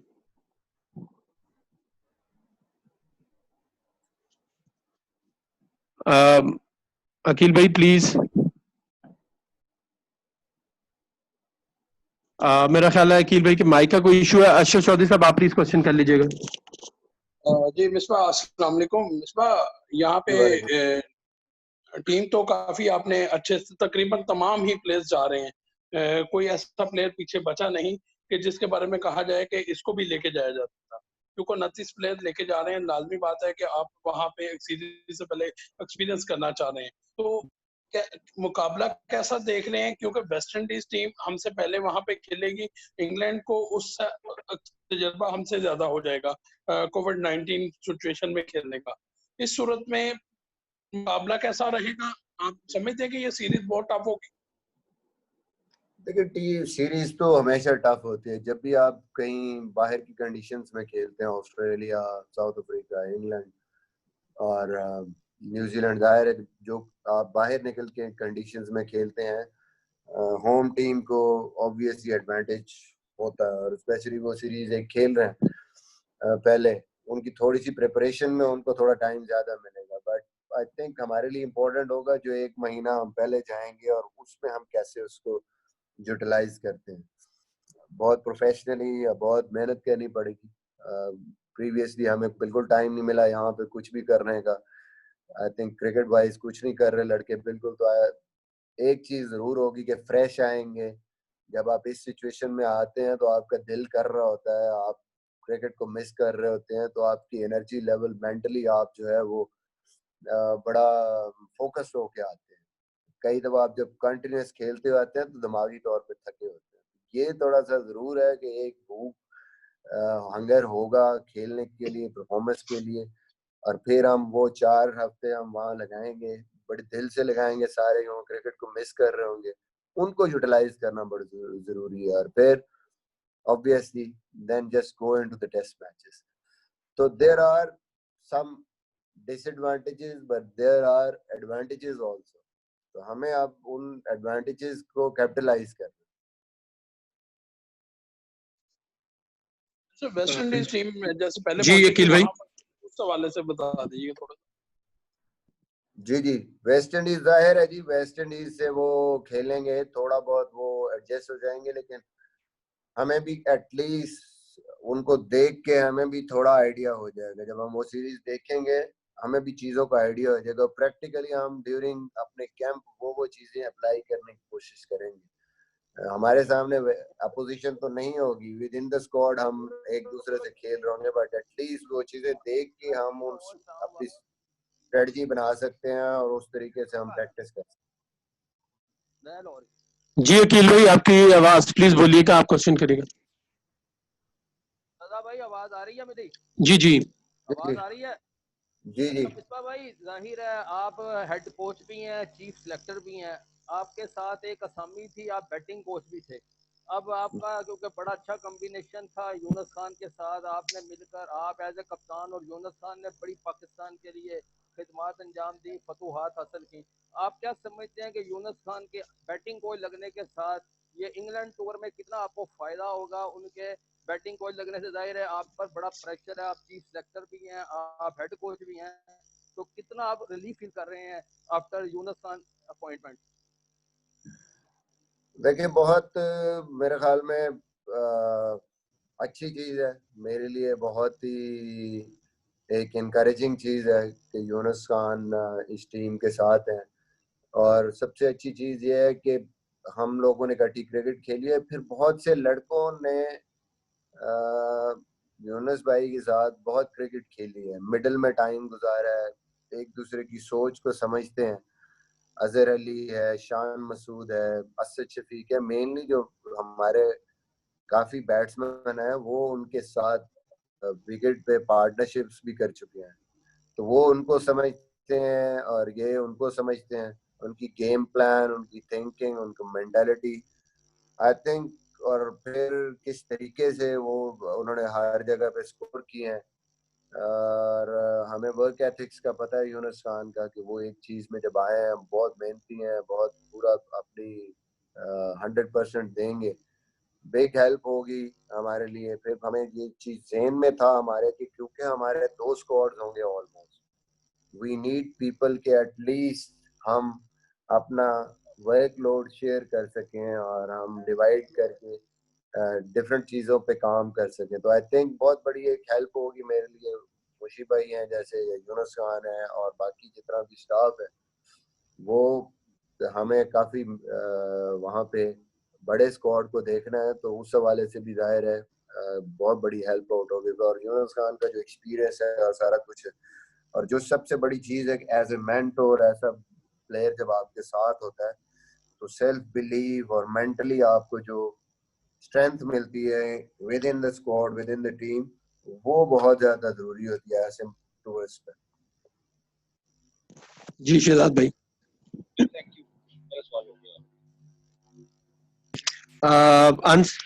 अकील भाई प्लीज। मेरा ख्याल है अकील भाई के माइक का कोई इशू है। अशरफ चौधरी साहब आप प्लीज क्वेश्चन कर लीजिएगा। जी मिसबा अस्सलाम वालेकुम। मिसबा यहाँ पे टीम तो काफी आपने अच्छे से, तकरीबन तमाम ही प्लेयर्स जा रहे हैं, कोई ऐसा प्लेयर पीछे बचा नहीं कि जिसके बारे में कहा जाए कि इसको भी लेके जाया जाता, क्योंकि 29 प्लेयर लेके जा रहे हैं। लाजमी बात है कि आप वहां पे एक सीरीज से पहले एक्सपीरियंस करना चाह रहे हैं, तो मुकाबला कैसा देख रहे हैं? क्योंकि वेस्ट इंडीज टीम हमसे पहले वहां पे खेलेगी, इंग्लैंड को उस तजर्बा हमसे ज्यादा हो जाएगा कोविड-19 सिचुएशन में खेलने का। इस सूरत में मुकाबला कैसा रहेगा? आप समझते हैं कि ये सीरीज बहुत टफ होगी? देखिए सीरीज तो हमेशा टफ होती है जब भी आप कहीं बाहर की कंडीशंस में खेलते हैं, ऑस्ट्रेलिया, साउथ अफ्रीका, इंग्लैंड और न्यूजीलैंड। जाहिर है जो आप बाहर निकल के कंडीशंस में खेलते हैं, होम टीम को ऑब्वियसली एडवांटेज होता है, और स्पेशली वो सीरीज एक खेल रहे हैं पहले, उनकी थोड़ी सी प्रिपरेशन में उनको थोड़ा टाइम ज्यादा मिलेगा। बट आई थिंक हमारे लिए इम्पोर्टेंट होगा जो एक महीना हम पहले जाएंगे और उसमें हम कैसे उसको यूटिलाइज करते हैं। बहुत प्रोफेशनली या बहुत मेहनत करनी पड़ेगी। प्रीवियसली हमें बिल्कुल टाइम नहीं मिला यहाँ पे कुछ भी करने का। आई थिंक क्रिकेट वाइज कुछ नहीं कर रहे लड़के बिल्कुल। तो एक चीज जरूर होगी कि फ्रेश आएंगे। जब आप इस सिचुएशन में आते हैं तो आपका दिल कर रहा होता है, आप क्रिकेट को मिस कर रहे होते हैं, तो आपकी एनर्जी लेवल मेंटली आप जो है वो बड़ा फोकस होके आते हैं। कई दफा आप जब कंटिन्यूस खेलते हुए आते हैं तो दिमागी तौर पे थके होते हैं। ये थोड़ा सा जरूर है कि एक भूख हंगर होगा खेलने के लिए, परफॉर्मेंस के लिए। और फिर हम वो 4 हफ्ते हम वहाँ लगाएंगे, बड़े दिल से लगाएंगे सारे जो क्रिकेट को मिस कर रहे होंगे, उनको यूटिलाइज करना बड़ा जरूरी है। और फिर obviously then just go into the test matches. So there are some disadvantages but there are advantages also. तो हमें अब उन एडवांटेजेस को कैपिटलाइज करना। वेस्ट इंडीज टीम जैसे पहले जी अकील भाई उस हवाले से बता दीजिए थोड़ा। जी वेस्ट इंडीज जाहिर है जी, वेस्ट इंडीज से वो खेलेंगे, थोड़ा बहुत वो एडजस्ट हो जाएंगे, लेकिन हमें भी एटलीस्ट उनको देख के हमें भी थोड़ा आइडिया हो जाएगा। जब हम वो सीरीज देखेंगे हमें भी चीज़ों का आइडिया हो जाएगा। प्रैक्टिकली हम ड्यूरिंग अपने कैंप वो चीज़ें अप्लाई करने की कोशिश करेंगे। हमारे सामने अपोजिशन तो नहीं होगी, विद इन द स्क्वाड हम एक दूसरे से खेल रहे होंगे, बट एटलीस्ट वो चीज़ें देख के हम उन अपनी स्ट्रेटजी बना सकते हैं और उस तरीके से हम प्रैक्टिस कर सकते हैं। जी अकील भाई आपकी आवाज प्लीज बोलिएगा, आप क्वेश्चन करिएगा। भाई आवाज आ रही है मेरी? जी आवाज आ रही है? जी मिसबा भाई जाहिर है आप हेड कोच भी हैं, चीफ सिलेक्टर भी हैं, आपके साथ एक असामी थी, आप बैटिंग कोच भी थे। अब आपका क्योंकि बड़ा अच्छा कॉम्बिनेशन था यूनुस खान के साथ, आपने मिलकर आप एज ए कप्तान और यूनुस खान ने बड़ी पाकिस्तान के लिए खिदमात अंजाम दी, फतूहात हासिल की। आप क्या समझते हैं कि यूनुस खान के बैटिंग कोच लगने के साथ ये इंग्लैंड टूर में कितना आपको फायदा होगा? उनके बैटिंग कोच लगने से जाहिर है आप पर बड़ा प्रेशर है, आप चीफ सेलेक्टर भी हैं, आप हेड कोच भी हैं, तो कितना आप रिलीफ फील कर रहे हैं आफ्टर यूनुस खान अपॉइंटमेंट? देखिए बहुत मेरे ख्याल में अच्छी चीज़ है मेरे लिए, बहुत ही एक इनकरेजिंग चीज़ है कि यूनुस खान इस टीम के साथ हैं। और सबसे अच्छी चीज़ ये है कि हम लोगों ने इकट्ठी क्रिकेट खेली है, फिर बहुत से लड़कों ने यूनुस भाई के साथ बहुत क्रिकेट खेली है, मिडिल में टाइम गुजारा है, एक दूसरे की सोच को समझते हैं। अजहर अली है, शान मसूद है, असद शफीक है, मेनली जो हमारे काफी बैट्समैन है वो उनके साथ विकेट पे पार्टनरशिप्स भी कर चुके हैं, तो वो उनको समझते हैं और ये उनको समझते हैं, उनकी गेम प्लान, उनकी थिंकिंग, उनकी मेंटालिटी आई थिंक, और फिर किस तरीके से वो उन्होंने हर जगह पे स्कोर किए हैं। और हमें वर्क एथिक्स का पता है यूनुस खान का कि वो एक चीज में जब आए हैं बहुत मेहनती हैं, बहुत पूरा अपनी 100% देंगे, बिग हेल्प होगी हमारे लिए। फिर हमें ये चीज ज़हन में था हमारे कि क्योंकि हमारे 2 स्क्वाड्स होंगे ऑलमोस्ट, वी नीड पीपल के एटलीस्ट हम अपना वर्कलोड शेयर कर सकें और हम डिवाइड करके डिफरेंट चीज़ों पे काम कर सकें। तो आई थिंक बहुत बड़ी एक हेल्प होगी मेरे लिए। मुशी भाई हैं जैसे, यूनुस खान है और बाकी जितना भी स्टाफ है, वो हमें काफ़ी वहाँ पे बड़े स्क्वाड को देखना है, तो उस हवाले से भी जाहिर है बहुत बड़ी हेल्प आउट होगी। और यूनुस खान का जो एक्सपीरियंस है और सारा कुछ है, और जो सबसे बड़ी चीज़ है एज ए मेंटोर, ऐसा प्लेयर जब आपके साथ होता है तो सेल्फ बिलीव और मेंटली आपको जो स्ट्रेंथ मिलती है with in the squad, with in the team, वो बहुत ज्यादा जरूरी होती है ऐसे टूर्स पे। जी शहजाद भाई। थैंक यू, मेरा सवाल हो गया। अंश।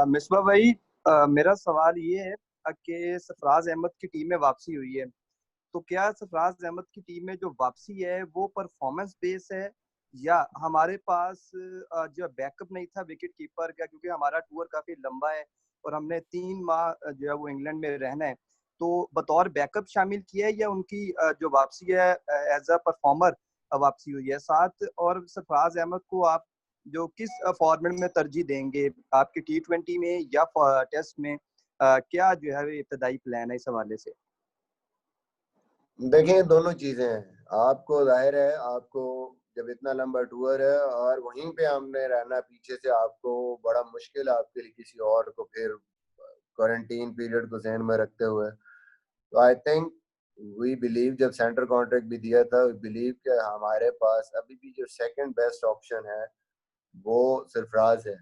मिसबा भाई, मेरा सवाल ये है कि सरफराज अहमद की टीम में वापसी हुई है, तो क्या सरफराज अहमद की टीम में जो वापसी है वो परफॉर्मेंस बेस है, या हमारे पास जो बैकअप नहीं था विकेट कीपर का, क्योंकि हमारा टूर काफी लंबा है और हमने 3 माह जो है वो इंग्लैंड में रहना है, तो बतौर बैकअप शामिल किया है, या उनकी जो वापसी है एज अ परफॉर्मर वापसी हुई है? साथ और सरफराज अहमद को आप जो किस फॉर्मेट में तरजीह देंगे, आपके T20 में या टेस्ट में, क्या जो है इब्तदाई प्लान है इस हवाले से? देखिए दोनों चीजें हैं, आपको जाहिर है आपको जब इतना लंबा टूर है और वहीं पे हमने रहना पीछे से, आपको बड़ा मुश्किल है आपके लिए किसी और को फिर क्वारंटीन पीरियड को ज़हन में रखते हुए। तो आई थिंक वी बिलीव, जब सेंटर कॉन्ट्रैक्ट भी दिया था, वी बिलीव कि हमारे पास अभी भी जो सेकंड बेस्ट ऑप्शन है वो सरफराज है,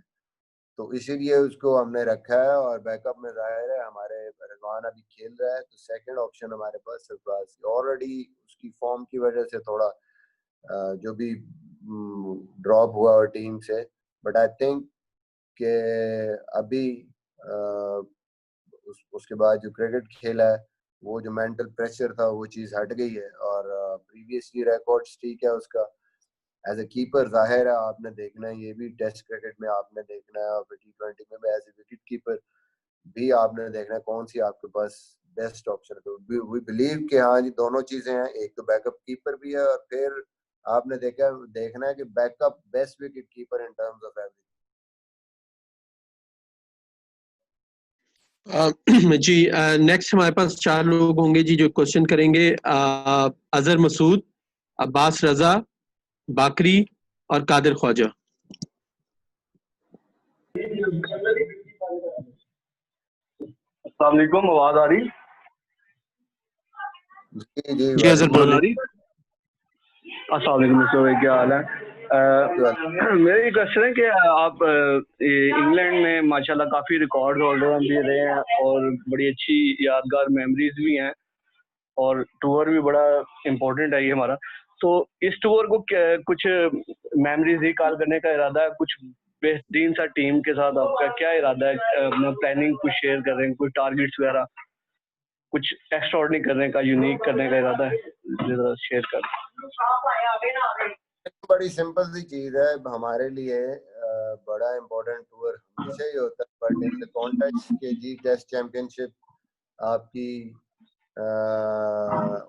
तो इसीलिए उसको हमने रखा है। और बैकअप में जाहिर है हमारे रिजवान अभी खेल रहा है, तो सेकंड ऑप्शन हमारे पास सरफराज ऑलरेडी उसकी फॉर्म की वजह से थोड़ा जो भी ड्रॉप हुआ और टीम से, बट आई थिंक कि अभी उसके बाद जो क्रिकेट खेला है, वो जो मेंटल प्रेशर था वो चीज़ हट गई है। और प्रीवियसली रिकॉर्ड्स ठीक है उसका एज ए कीपर, जाहिर है आपने देखना है, ये भी टेस्ट क्रिकेट में आपने देखना है और T20 में भी एज ए विकेट कीपर भी आपने देखना है कौन सी आपके पास बेस्ट ऑप्शन है। तो वी बिलीव कि हाँ जी दोनों चीजें हैं, एक तो बैकअप कीपर भी है और फिर आपने देखना है कि backup best wicket keeper in terms of average. जी नेक्स्ट हमारे पास 4 लोग होंगे जी जो क्वेश्चन करेंगे। अजहर मसूद, अब्बास रजा, बाकरी और कादिर ख्वाजा। अस्सलाम वालेकुम, आवाज आ रही? जी अजहर बोलिए। अस्सलाम वालेकुम मिस्टर, क्या हाल है? मेरा ये क्वेश्चन है कि आप इंग्लैंड में माशाल्लाह काफ़ी रिकॉर्ड होल्डर भी रहे हैं और बड़ी अच्छी यादगार मेमोरीज भी हैं, और टूर भी बड़ा इम्पोर्टेंट है ये हमारा। तो इस टूर को कुछ मेमोरीज रिकॉल करने का इरादा है? कुछ बेहतरीन सा टीम के साथ आपका क्या इरादा है? प्लानिंग कुछ शेयर कर रहे हैं, कुछ टारगेट्स वगैरह, कुछ एक्स्ट्राऑर्डिनरी करने का, यूनिक करने का इरादा है? जरा शेयर कर। बड़ी सिंपल सी चीज है हमारे लिए, बड़ा इम्पोर्टेंट टूर हमेशा ही होता है, बट इन द कॉन्टेक्स्ट के जी टेस्ट चैंपियनशिप आपकी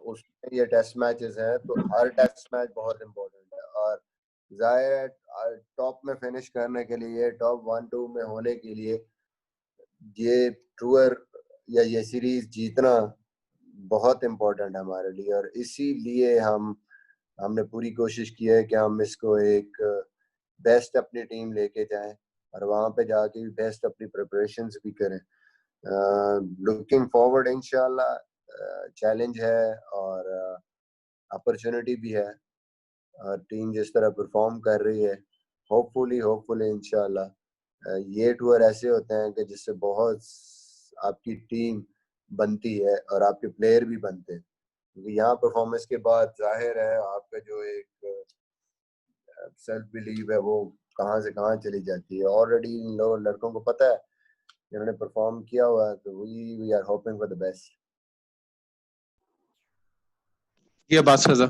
उसमें ये टेस्ट मैचेस हैं, तो हर टेस्ट मैच बहुत इम्पोर्टेंट है। और जाहिर है टॉप में फिनिश करने के लिए, टॉप 1-2 में होने के लिए ये टूर या ये सीरीज जीतना बहुत इम्पोर्टेंट है हमारे लिए। और इसीलिए हमने पूरी कोशिश की है कि हम इसको एक बेस्ट अपनी टीम लेके जाएं और वहां पे जाके भी बेस्ट अपनी प्रिपरेशंस भी करें। लुकिंग फॉरवर्ड इंशाल्लाह, चैलेंज है और अपॉर्चुनिटी भी है। और टीम जिस तरह परफॉर्म कर रही है, होपफुली इंशाल्लाह ये टूर ऐसे होते हैं कि जिससे बहुत आपकी टीम बनती है और आपके प्लेयर भी बनते हैं। क्योंकि यहाँ परफॉर्मेंस के बाद जाहिर है आपका जो एक सेल्फ बिलीव है वो कहाँ से कहाँ चली जाती है। ऑलरेडी इन लोग लड़कों को पता है, जिन्होंने परफॉर्म किया हुआ है, तो we are hoping for the best. जी अब्बास रजा।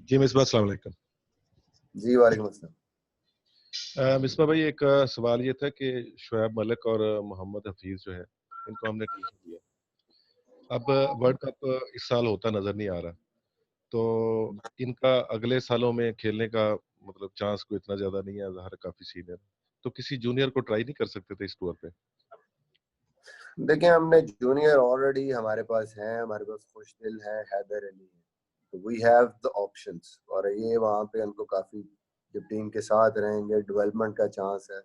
जी मिसबा, अस्सलाम वालेकुम। जी वालेकुम अस्सलाम। मिसबा भाई, एक सवाल ये था कि शुएब मलिक और मोहम्मद हफीज जो है, इनको हमने टीम दिया। अब वर्ल्ड कप इस साल होता नजर नहीं आ रहा, तो इनका अगले सालों में खेलने का मतलब चांस कोई इतना ज्यादा नहीं है, ज़ाहिर काफी सीनियर। तो किसी जूनियर को ट्राई नहीं कर सकते थे इस टूर पे? देखिए, हमने जूनियर ऑलरेडी हमारे पास हैं, हमारे पास खुशदिल है, हैदर अली है, तो वी हैव द ऑप्शंस। और ये वहाँ पे उनको काफ़ी जब टीम के साथ रहेंगे डेवलपमेंट का चांस है।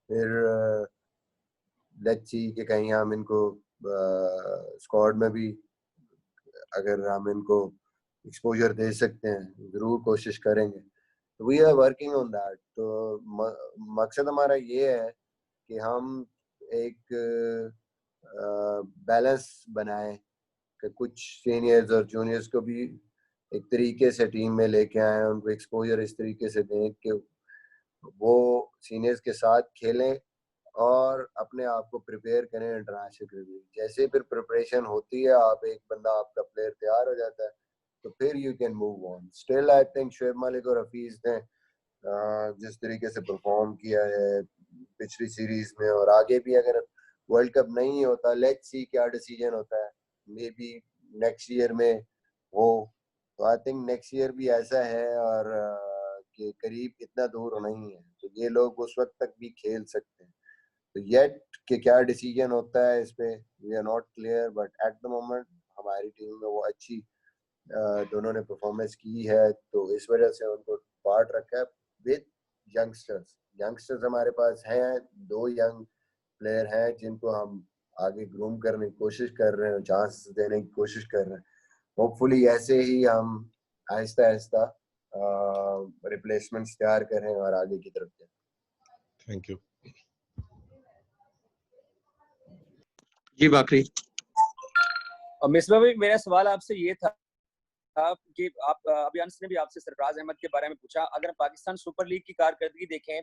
फिर लेट्स सी कि कहीं हम इनको स्क्वाड में भी अगर हम इनको एक्सपोजर दे सकते हैं, ज़रूर कोशिश करेंगे। तो we are working on that. तो मकसद हमारा ये है कि हम एक बैलेंस बनाएं कि कुछ सीनियर्स और जूनियर्स को भी एक तरीके से टीम में लेके आए, उनको एक्सपोजर इस तरीके से दें कि वो सीनियर्स के साथ खेलें और अपने आप को प्रिपेयर करें इंटरनेशनल क्रिकेट। जैसे फिर प्रिपरेशन होती है, आप एक बंदा आपका प्लेयर तैयार हो जाता है, तो फिर you can move on. Still I think Shoaib Malik और हफीज ने जिस तरीके से परफॉर्म किया है पिछली सीरीज में, और आगे भी अगर वर्ल्ड कप नहीं होता, लेट्स सी क्या डिसीजन होता है, मे बी नेक्स्ट ईयर में हो, तो आई थिंक नेक्स्ट ईयर भी ऐसा है और कि करीब इतना दूर नहीं है, तो ये लोग उस वक्त तक भी खेल सकते हैं। तो येट कि क्या डिसीजन होता है इस पे we are not clear, but at the moment हमारी टीम में वो अच्छी दोनों ने परफॉर्मेंस की है, तो इस वजह से उनको पार्ट रखा है विद यंगस्टर्स हमारे पास हैं, 2 यंग प्लेयर हैं जिनको हम आगे ग्रूम करने की कोशिश कर रहे हैं, चांस देने की कोशिश कर रहे हैं। होपफुली ऐसे ही हम आहिस्ता आहिस्ता रिप्लेसमेंट्स तैयार करें और आगे की तरफ जाएं। Thank you. जी बाकरी। मिसबा भाई, मेरा सवाल आपसे ये था कि आप अभियान ने भी आपसे सरफराज अहमद के बारे में पूछा। अगर पाकिस्तान सुपर लीग की कारकर्दगी देखें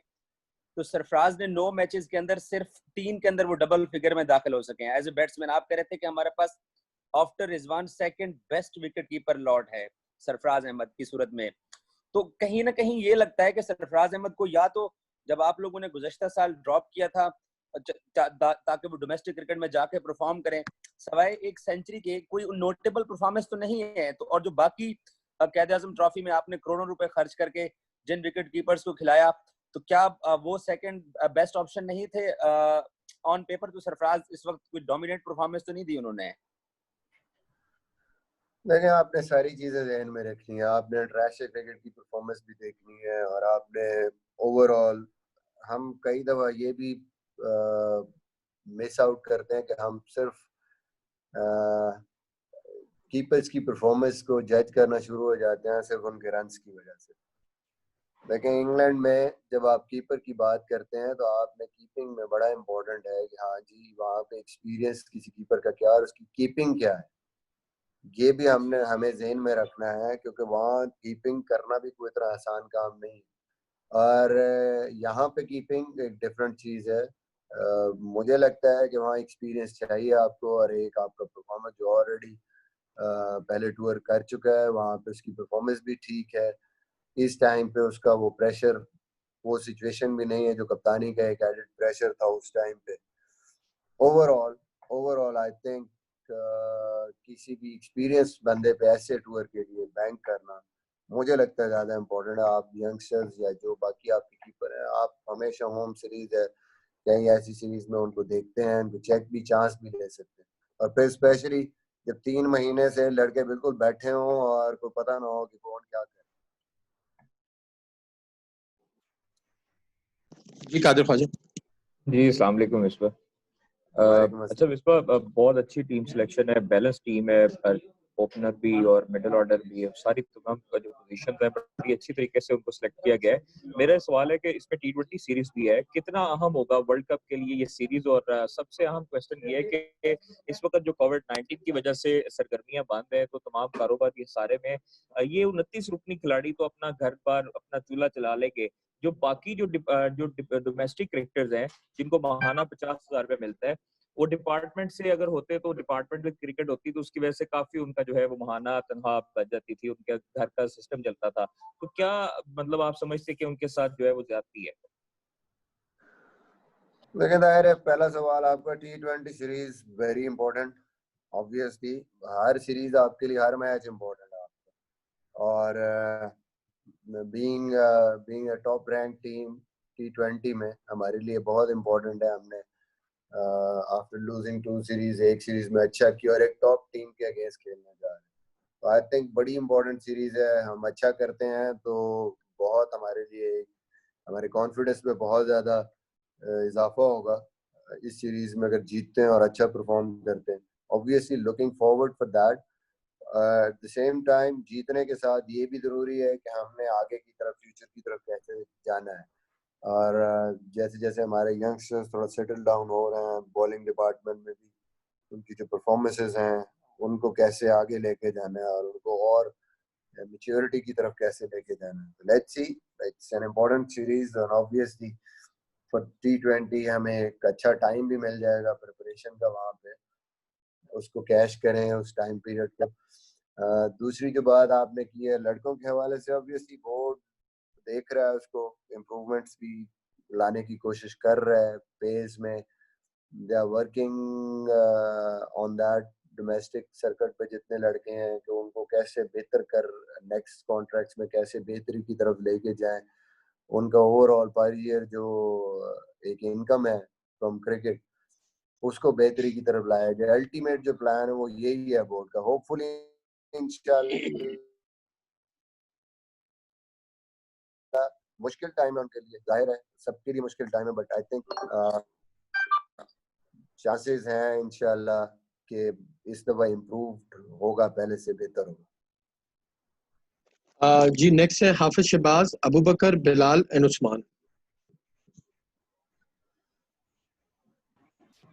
तो सरफराज ने 9 मैचेस के अंदर सिर्फ 3 के अंदर वो डबल फिगर में दाखिल हो सके हैं एज ए बैट्समैन। आप कह रहे थे कि हमारे पास after Rizwan second best wicket keeper lord है सरफराज अहमद की सूरत में। तो कहीं ना कहीं ये लगता है कि सरफराज अहमद को या तो जब आप लोगों ने गुज़श्ता साल ड्रॉप किया था ताकि वो डोमेस्टिक क्रिकेट में जाके परफॉर्म करें, सवाए एक सेंचुरी के कोई नोटेबल परफॉर्मेंस तो नहीं है। तो और जो बाकी कैद आजम ट्रॉफी में आपने करोड़ों रुपए खर्च करके जिन विकेट कीपर्स को खिलाया, तो क्या वो सेकंड बेस्ट ऑप्शन नहीं थे ऑन पेपर? तो सरफराज इस वक्त कोई डोमिनेट परफॉर्मेंस तो नहीं दी उन्होंने। देखिए, आपने सारी चीजें ध्यान में रखनी है, आपने इंटरनेशनल क्रिकेट की परफॉर्मेंस भी देखनी है, और आपने ओवरऑल हम कई दफा ये भी मिस आउट करते हैं कि हम सिर्फ कीपर्स की परफॉर्मेंस को जज करना शुरू हो जाते हैं सिर्फ उनके रन्स की वजह से। लेकिन इंग्लैंड में जब आप कीपर की बात करते हैं तो आपने कीपिंग में बड़ा इंपॉर्टेंट है कि हाँ जी, वहाँ पे एक्सपीरियंस किसी कीपर का क्या और उसकी कीपिंग क्या है, ये भी हमें ज़हन में रखना है, क्योंकि वहाँ कीपिंग करना भी कोई इतना आसान काम नहीं। और यहाँ पे कीपिंग एक डिफरेंट चीज़ है। मुझे लगता है कि वहाँ एक्सपीरियंस चाहिए आपको, और एक आपका परफॉर्मेंस जो ऑलरेडी पहले टूर कर चुका है, वहाँ पे उसकी परफॉर्मेंस भी ठीक है। इस टाइम पे उसका वो प्रेशर, वो सिचुएशन भी नहीं है जो कप्तानी का एक एडेड प्रेशर था उस टाइम पे। ओवरऑल ओवरऑल आई थिंक किसी भी एक्सपीरियंस बंदे पे ऐसे टूर के लिए बैंक करना मुझे लगता है ज़्यादा इम्पोर्टेंट है। आप यंगस्टर्स या जो बाकी आपके कीपर हैं, आप हमेशा होम सीरीज है कहीं ऐसी सीरीज में उनको देखते हैं, उनको चेक भी चांस भी ले सकते हैं। और फिर स्पेशली जब 3 महीने से लड़के बिल्कुल बैठे हों और कोई पता ना हो कि कौन क्या करे। जी कादिर ख्वाजा। जी अस्सलाम वालेकुम मिसबा। अच्छा मिसबा, बहुत अच्छी टीम सिलेक्शन है, बैलेंस टीम है, ओपनर भी और मिडिल ऑर्डर भी है, सारी तमाम जो पोजीशन है बड़ी अच्छी तरीके से उनको सिलेक्ट किया गया है। मेरा सवाल है कि इसमें T20 सीरीज भी है, कितना अहम होगा वर्ल्ड कप के लिए ये सीरीज? और सबसे अहम क्वेश्चन ये है कि इस वक्त जो कोविड-19 की वजह से सरगर्मियां बंद है तो तमाम कारोबार ये सारे में ये 29 रुकनी खिलाड़ी तो अपना घर बार अपना चूल्हा चला लेंगे, जो बाकी जो डोमेस्टिक क्रिकेटर्स हैं जिनको माहाना 50,000 रुपए मिलता है, वो डिपार्टमेंट से अगर होते तो डिपार्टमेंट में क्रिकेट होती तो उसकी वजह से काफी उनका जो है वो माहाना तनख्वाह बच जाती थी, उनके घर का सिस्टम चलता था। तो क्या मतलब आप समझते कि उनके साथ जो है वो ज्यादती है? लेकिन दाहिर है, पहला सवाल आपका T20 series very important. Obviously हर सीरीज आपके लिए हर मैच इंपॉर्टेंट है आपका। और being a top rank team T20 में हमारे लिए बहुत इंपॉर्टेंट है। हमने आफ्टर लूजिंग 2 सीरीज एक सीरीज में अच्छा किया और एक टॉप टीम के अगेंस्ट खेलने जा रहे हैं, तो आई थिंक बड़ी इंपॉर्टेंट सीरीज है। हम अच्छा करते हैं तो बहुत हमारे लिए हमारे कॉन्फिडेंस पे बहुत ज़्यादा इजाफा होगा इस सीरीज में अगर जीतते हैं और अच्छा परफॉर्म करते हैं। Obviously looking forward for that. At the same time जीतने के साथ ये भी ज़रूरी है कि हमने आगे की तरफ फ्यूचर की तरफ कैसे जाना है। और जैसे जैसे हमारे यंगस्टर्स थोड़ा सेटल डाउन हो रहे हैं बॉलिंग डिपार्टमेंट में भी, उनकी जो परफॉर्मेंसेस हैं उनको कैसे आगे लेके जाना है और उनको और मैच्योरिटी की तरफ कैसे लेके जाना है। तो let's see, it's an important series और ऑब्वियसली फॉर T20 हमें एक अच्छा टाइम भी मिल जाएगा प्रिपरेशन का, वहाँ पे उसको कैश करें उस टाइम पीरियड को। दूसरी जो बात आपने की है लड़कों के हवाले से, ऑब्वियसली बोर्ड देख रहा है उसको, इम्प्रूवमेंट्स भी लाने की कोशिश कर रहा है पेस में। They are working on that domestic circuit पे जितने लड़के हैं कि उनको कैसे बेहतर कर नेक्स्ट कॉन्ट्रैक्ट्स में कैसे बेहतरी की तरफ लेके जाएं। उनका ओवरऑल पर ईयर जो एक इनकम है फ्रॉम क्रिकेट उसको बेहतरी की तरफ लाया जाए। अल्टीमेट जो प्लान है वो यही है बोर्ड का। होपफुली इंशाल्लाह मुश्किल टाइम है उनके लिए, जाहिर है सबके लिए मुश्किल टाइम है, बट आई थिंक चांसेस हैं इंशाल्लाह कि इस दफा इम्प्रूव्ड होगा, पहले से बेहतर होगा। जी नेक्स्ट है हाफिज शहबाज, अबू बकर, बिलाल एंड उस्मान।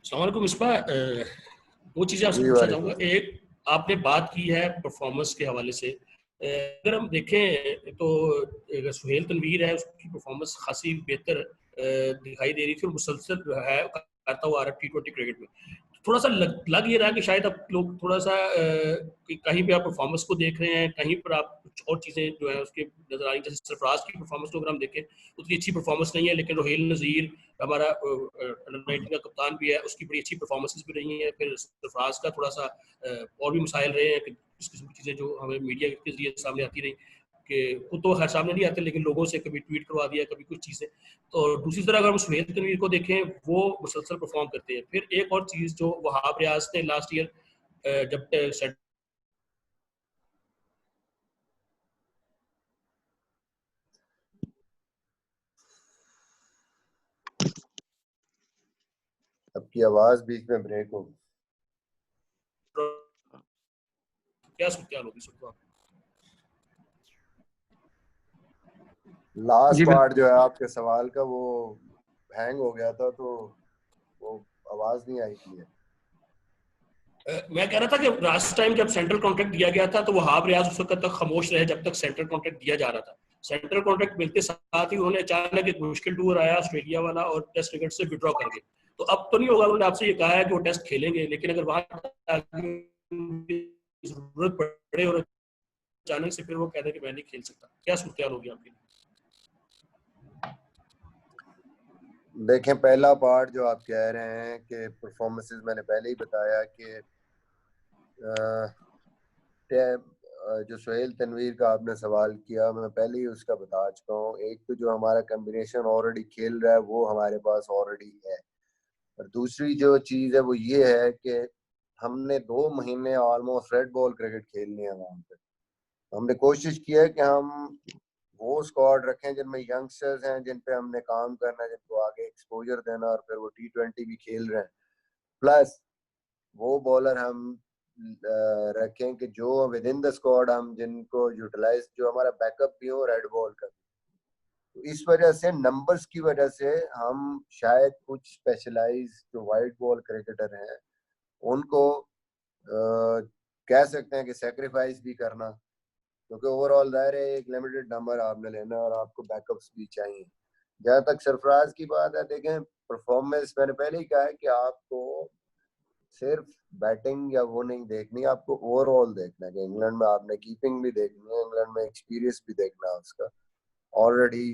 अस्सलाम इस्मा, दो चीज़ें आपसे पूछना चाहूँगा। एक, आपने बात की है परफॉर्मेंस के हवाले से, अगर हम देखें तो सुहेल तनवीर है उसकी परफॉर्मेंस खासी बेहतर दिखाई दे रही थी और मुसलसल जो है करता हुआ आ रहा है T20 क्रिकेट में। थोड़ा सा लग ये रहा है कि शायद अब लोग थोड़ा सा कहीं पे आप परफॉर्मेंस को देख रहे हैं, कहीं पर आप कुछ और चीज़ें जो है उसके नजर आ रही। जैसे सरफराज की परफॉर्मेंस को अगर हम देखें उतनी अच्छी परफॉर्मेंस नहीं है, लेकिन रोहेल नज़ीर हमारा अंडर-19 का कप्तान भी है, उसकी बड़ी अच्छी परफॉर्मेंसेस भी रही हैं। फिर सरफराज का थोड़ा सा और भी मसाइल रहे हैं कि इस किस्म की चीज़ें जो हमें मीडिया के जरिए सामने आती रही कि खुद तो खैर सामने नहीं आते, लेकिन लोगों से कभी ट्वीट करवा दिया, कभी कुछ चीज़ें। तो दूसरी तरह अगर हम सुहेल तनवीर को देखें, वो मुसलसल परफॉर्म करते हैं। फिर एक और चीज़ जो वहाब रियाज ने लास्ट ईयर जब सेट आपकी आवाज बीच में ब्रेक हो गई। क्या सूरत होगी सबको? लास्ट पार्ट जो है आपके सवाल का वो हैंग हो गया था, तो वो आवाज नहीं आई क्लियर। मैं कह रहा था कि लास्ट टाइम जब सेंट्रल कॉन्ट्रैक्ट दिया गया था तो वहाब रियाज उस वक्त तक खामोश रहे जब तक सेंट्रल कॉन्ट्रैक्ट दिया जा रहा था। सेंट्रल कॉन्ट्रैक्ट मिलते साथ ही उन्होंने अचानक एक मुश्किल टूर आया ऑस्ट्रेलिया वाला और टेस्ट क्रिकेट से विड्रॉ कर गए। तो अब तो नहीं होगा, उन्होंने आपसे ये कहा है कि वो टेस्ट खेलेंगे, लेकिन अगर वहां जरूरत पड़े और अचानक से फिर वो कहते हैं कि मैं नहीं खेल सकता, क्या सूरत होगी आपकी? देखें, पहला पार्ट जो आप कह रहे हैं कि परफॉर्मेंसेस, मैंने पहले ही बताया कि जो सुहेल तनवीर का आपने सवाल किया, मैं पहले ही उसका बता चुका हूँ। एक तो जो हमारा कॉम्बिनेशन ऑलरेडी खेल रहा है वो हमारे पास ऑलरेडी है, और दूसरी जो चीज़ है वो ये है कि हमने 2 महीने ऑलमोस्ट रेड बॉल क्रिकेट खेलनी है वहाँ पे। हमने कोशिश की है कि हम वो स्क्वाड रखें जिनमें यंगस्टर्स हैं, जिन पे हमने काम करना है, जिनको आगे एक्सपोजर देना, और फिर वो T20 भी खेल रहे हैं। प्लस वो बॉलर हम रखें कि जो विद इन द स्क्वाड हम जिनको यूटिलाइज, जो हमारा बैकअप भी हो रेड बॉल का। तो इस वजह से, नंबर्स की वजह से, हम शायद कुछ स्पेशलाइज जो वाइट बॉल क्रिकेटर हैं उनको कह सकते हैं कि सेक्रीफाइस भी करना, क्योंकि ओवरऑल दायरे एक लिमिटेड नंबर आपने लेना और आपको बैकअप्स भी चाहिए। जहाँ तक सरफराज की बात है, देखें परफॉर्मेंस, मैंने पहले ही कहा है कि आपको सिर्फ बैटिंग या वो नहीं देखनी, आपको ओवरऑल देखना है कि इंग्लैंड में आपने कीपिंग भी देखनी है, इंग्लैंड में एक्सपीरियंस भी देखना है उसका। ऑलरेडी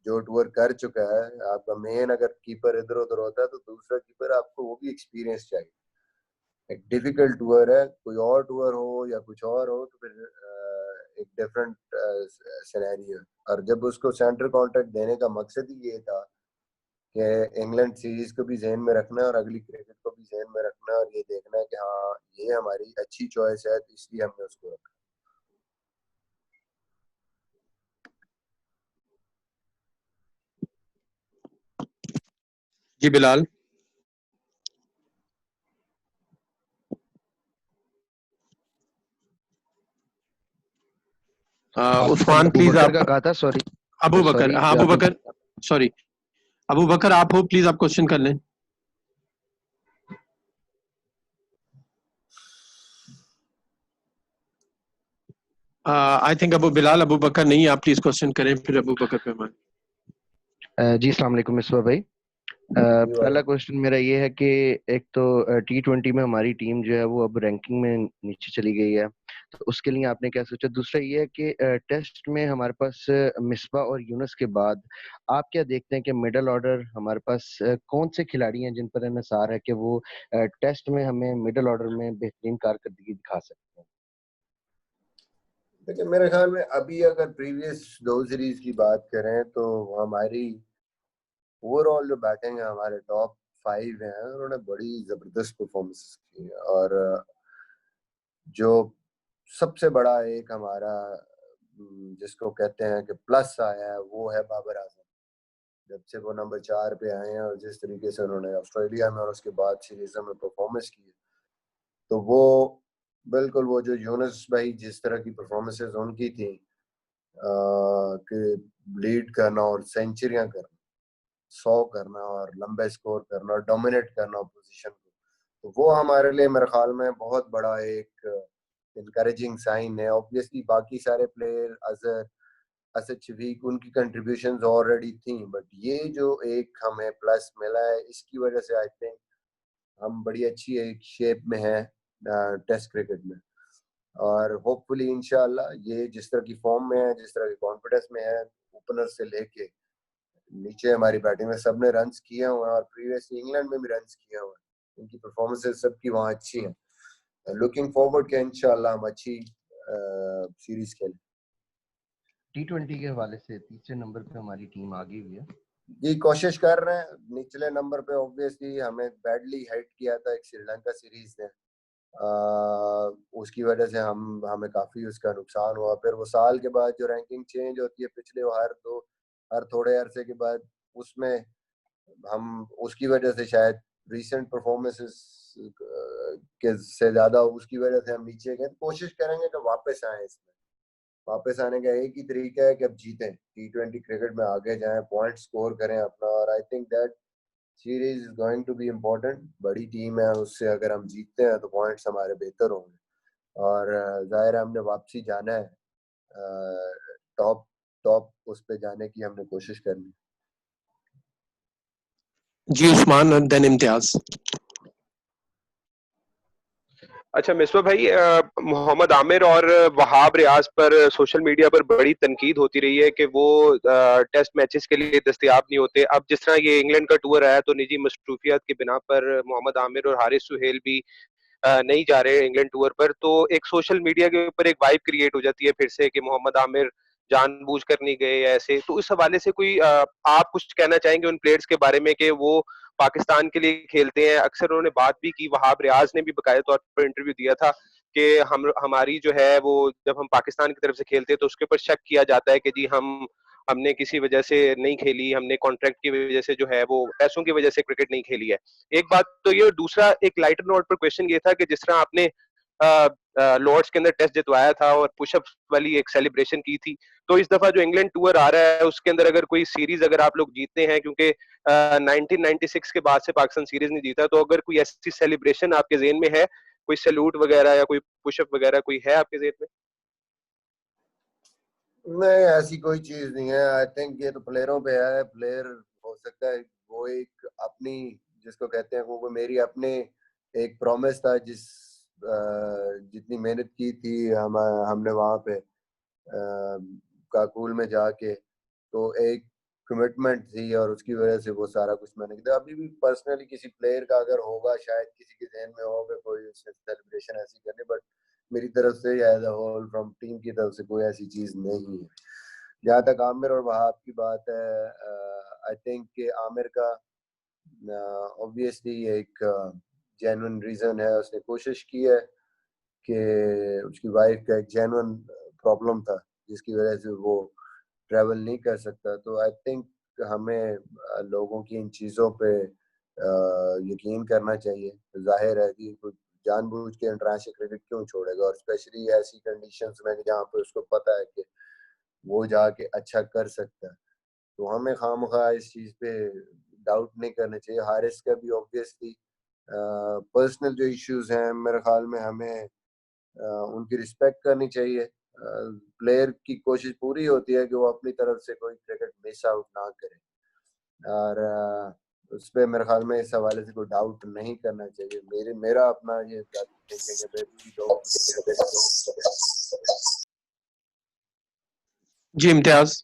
जो टूर कर चुका है आपका मेन, अगर कीपर इधर उधर होता है तो दूसरा कीपर आपको वो भी एक्सपीरियंस चाहिए। एक डिफिकल्ट टूर है, कोई और टूर हो या कुछ और हो तो फिर एक डिफरेंट सिनेरियो। और जब उसको सेंटर कॉन्ट्रैक्ट देने का मकसद ही ये था कि इंग्लैंड सीरीज को भी ज़हन में रखना है और अगली क्रिकेट को भी ज़हन में रखना है, और ये देखना है कि हाँ ये हमारी अच्छी चॉइस है, तो इसलिए हमने उसको रखा। जी बिलाल। उस्मान प्लीज आप का कहा था, सॉरी अबू बकर, हाँ अबू बकर, सॉरी अबू बकर आप हो, प्लीज आप क्वेश्चन कर लें। आई थिंक अबू बिलाल, अबू बकर नहीं, आप प्लीज क्वेश्चन करें, फिर अबू बकर पे हमारे। जी अस्सलाम वालेकुम मिसबा भाई। पहला क्वेश्चन मेरा ये है कि एक तो T20 में हमारी टीम जो है वो अब रैंकिंग में नीचे चली गई है, तो उसके लिए आपने क्या सोचा? दूसरा ये है कि टेस्ट में हमारे पास मिसबा और यूनुस के बाद आप क्या देखते हैं कि मिडल ऑर्डर हमारे पास कौन से खिलाड़ी हैं जिन पर इन्हिसार है कि वो टेस्ट में हमें मिडल ऑर्डर में बेहतरीन कारकर्दगी दिखा सकते हैं? देखिए, मेरे ख्याल में अभी अगर प्रीवियस 2 सीरीज की बात करें तो हमारी ओवरऑल जो बैटिंग है, हमारे टॉप 5 हैं, उन्होंने बड़ी जबरदस्त परफॉर्मेंस की है। और जो सबसे बड़ा एक हमारा जिसको कहते हैं कि प्लस आया है वो है बाबर आजम। जब से वो नंबर 4 पे आए हैं और जिस तरीके से उन्होंने ऑस्ट्रेलिया में और उसके बाद सीरीज में परफॉर्मेंस की, तो वो बिल्कुल वो जो यूनुस भाई जिस तरह की परफॉर्मेंसेस उनकी थी कि लीड करना और सेंचुरियां करना, 100 करना और लंबे स्कोर करना और डोमिनेट करना पोजीशन को, तो वो हमारे लिए मेरे ख्याल में बहुत बड़ा एक इनकरेजिंग साइन है। ऑब्वियसली बाकी सारे प्लेयर अजहर, असद शफीक, उनकी कंट्रीब्यूशंस ऑलरेडी थी, बट ये जो एक हमें प्लस मिला है इसकी वजह से आई थिंक हम बड़ी अच्छी एक शेप में हैं टेस्ट क्रिकेट में। और होपफुली इंशाल्लाह ये जिस तरह की फॉर्म में है, जिस तरह की कॉन्फिडेंस में है, ओपनर से लेके नीचे हमारी बैटिंग में सबने रन्स किए हुए हैं और प्रीवियसली इंग्लैंड में भी रन्स किए हुए हैं। इनकी परफॉर्मेंसेस सबकी वहाँ अच्छी हैं। लुकिंग फॉरवर्ड के इंशाल्लाह हम अच्छी सीरीज खेलें। T20 के हवाले से तीसरे नंबर पे हमारी टीम आ गई हुई है। ये कोशिश कर रहे हैं। निचले नंबर पे ऑब्वियसली हमें बैडली हाइट किया था एक श्रीलंका सीरीज ने, उसकी वजह से हमें काफी उसका नुकसान हुआ। फिर वो साल के बाद जो रैंकिंग चेंज होती है पिछले हर थोड़े अरसे के बाद, उसमें हम उसकी वजह से शायद रीसेंट परफॉर्मेंसेस के से ज्यादा उसकी वजह से हम नीचे गए। कोशिश करेंगे कि वापस आए। इसमें वापस आने का एक ही तरीका है कि अब जीतें, T20 क्रिकेट में आगे जाएं, पॉइंट स्कोर करें अपना। और I think that series is going to be important. बड़ी टीम है, उससे अगर हम जीतते हैं तो पॉइंट्स हमारे बेहतर होंगे। और जाहिर है हमने वापसी जाना है, टॉप उस पे जाने की हमने कोशिश करनी। जी उस्मान, देन इम्तियाज। अच्छा मिसबा भाई, मोहम्मद आमिर और वहाब रियाज पर सोशल मीडिया पर बड़ी तनकीद होती रही है कि वो टेस्ट मैचेस के लिए दस्तयाब नहीं होते। अब जिस तरह ये इंग्लैंड का टूर आया तो निजी मसरूफियात की बिना पर मोहम्मद आमिर और हारिस सुहेल भी नहीं जा रहे इंग्लैंड टूर पर, तो एक सोशल मीडिया के ऊपर एक वाइब क्रिएट हो जाती है फिर से कि मोहम्मद आमिर जानबूझ कर नहीं गए या ऐसे। तो इस हवाले से कोई आप कुछ कहना चाहेंगे उन प्लेयर्स के बारे में कि वो पाकिस्तान के लिए खेलते हैं? अक्सर उन्होंने बात भी की, वहाब रियाज ने भी बकाया तौर पर इंटरव्यू दिया था कि हमारी जो है वो जब हम पाकिस्तान की तरफ से खेलते हैं तो उसके ऊपर शक किया जाता है कि जी हमने किसी वजह से नहीं खेली, हमने कॉन्ट्रैक्ट की वजह से जो है वो पैसों की वजह से क्रिकेट नहीं खेली है। एक बात तो ये, दूसरा एक लाइटर नोट पर क्वेश्चन ये था कि जिस तरह आपने लॉर्ड्स के अंदर टेस्ट जितवाया था और पुशअप वाली एक सेलिब्रेशन की थी, तो इस दफा जो इंग्लैंड टूर आ रहा है उसके अंदर अगर कोई सीरीज अगर आप लोग जीतते हैं, क्योंकि 1996 के बाद से पाकिस्तान सीरीज नहीं जीता, तो अगर कोई ऐसी सेलिब्रेशन आपके जेहन में है, कोई सैल्यूट वगैरह या कोई पुशअप वगैरह कोई है आपके जेहन में? नहीं, ऐसी कोई चीज नहीं है। आई थिंक ये तो प्लेयरों पे है। प्लेयर हो सकता है वो एक अपनी, जिसको कहते हैं वो मेरी अपने एक प्रॉमिस था, जितनी मेहनत की थी हमने वहाँ पे काकुल में जाके, तो एक कमिटमेंट थी और उसकी वजह से वो सारा कुछ मैंने किया। अभी भी पर्सनली किसी प्लेयर का अगर होगा, शायद किसी के ज़हन में होगा कोई सेलिब्रेशन ऐसी करनी, बट मेरी तरफ से as a whole from team की तरफ से कोई ऐसी चीज़ नहीं है। जहाँ तक आमिर और वहाब की बात है, आई थिंक कि आमिर का ऑब्वियसली एक जेन्युइन रीज़न है। उसने कोशिश की है कि उसकी वाइफ का एक जेन्युइन प्रॉब्लम था जिसकी वजह से वो ट्रैवल नहीं कर सकता। तो आई थिंक हमें लोगों की इन चीज़ों पे यकीन करना चाहिए। जाहिर है कि कोई जानबूझ के इंटरनेशनल क्रिकेट क्यों छोड़ेगा, और स्पेशली ऐसी कंडीशंस में जहाँ पे उसको पता है कि वो जाके अच्छा कर सकता है। तो हमें खामखा इस चीज़ पे डाउट नहीं करना चाहिए। हारिस का भी ऑब्वियसली पर्सनल जो इश्यूज हैं, मेरे ख्याल में हमें उनकी रिस्पेक्ट करनी चाहिए। प्लेयर की कोशिश पूरी होती है कि वो अपनी तरफ से कोई क्रिकेट मिस आउट ना करे, और उस पर मेरे ख्याल में इस हवाले से कोई डाउट नहीं करना चाहिए। मेरा अपना ये जी इम्तियाज।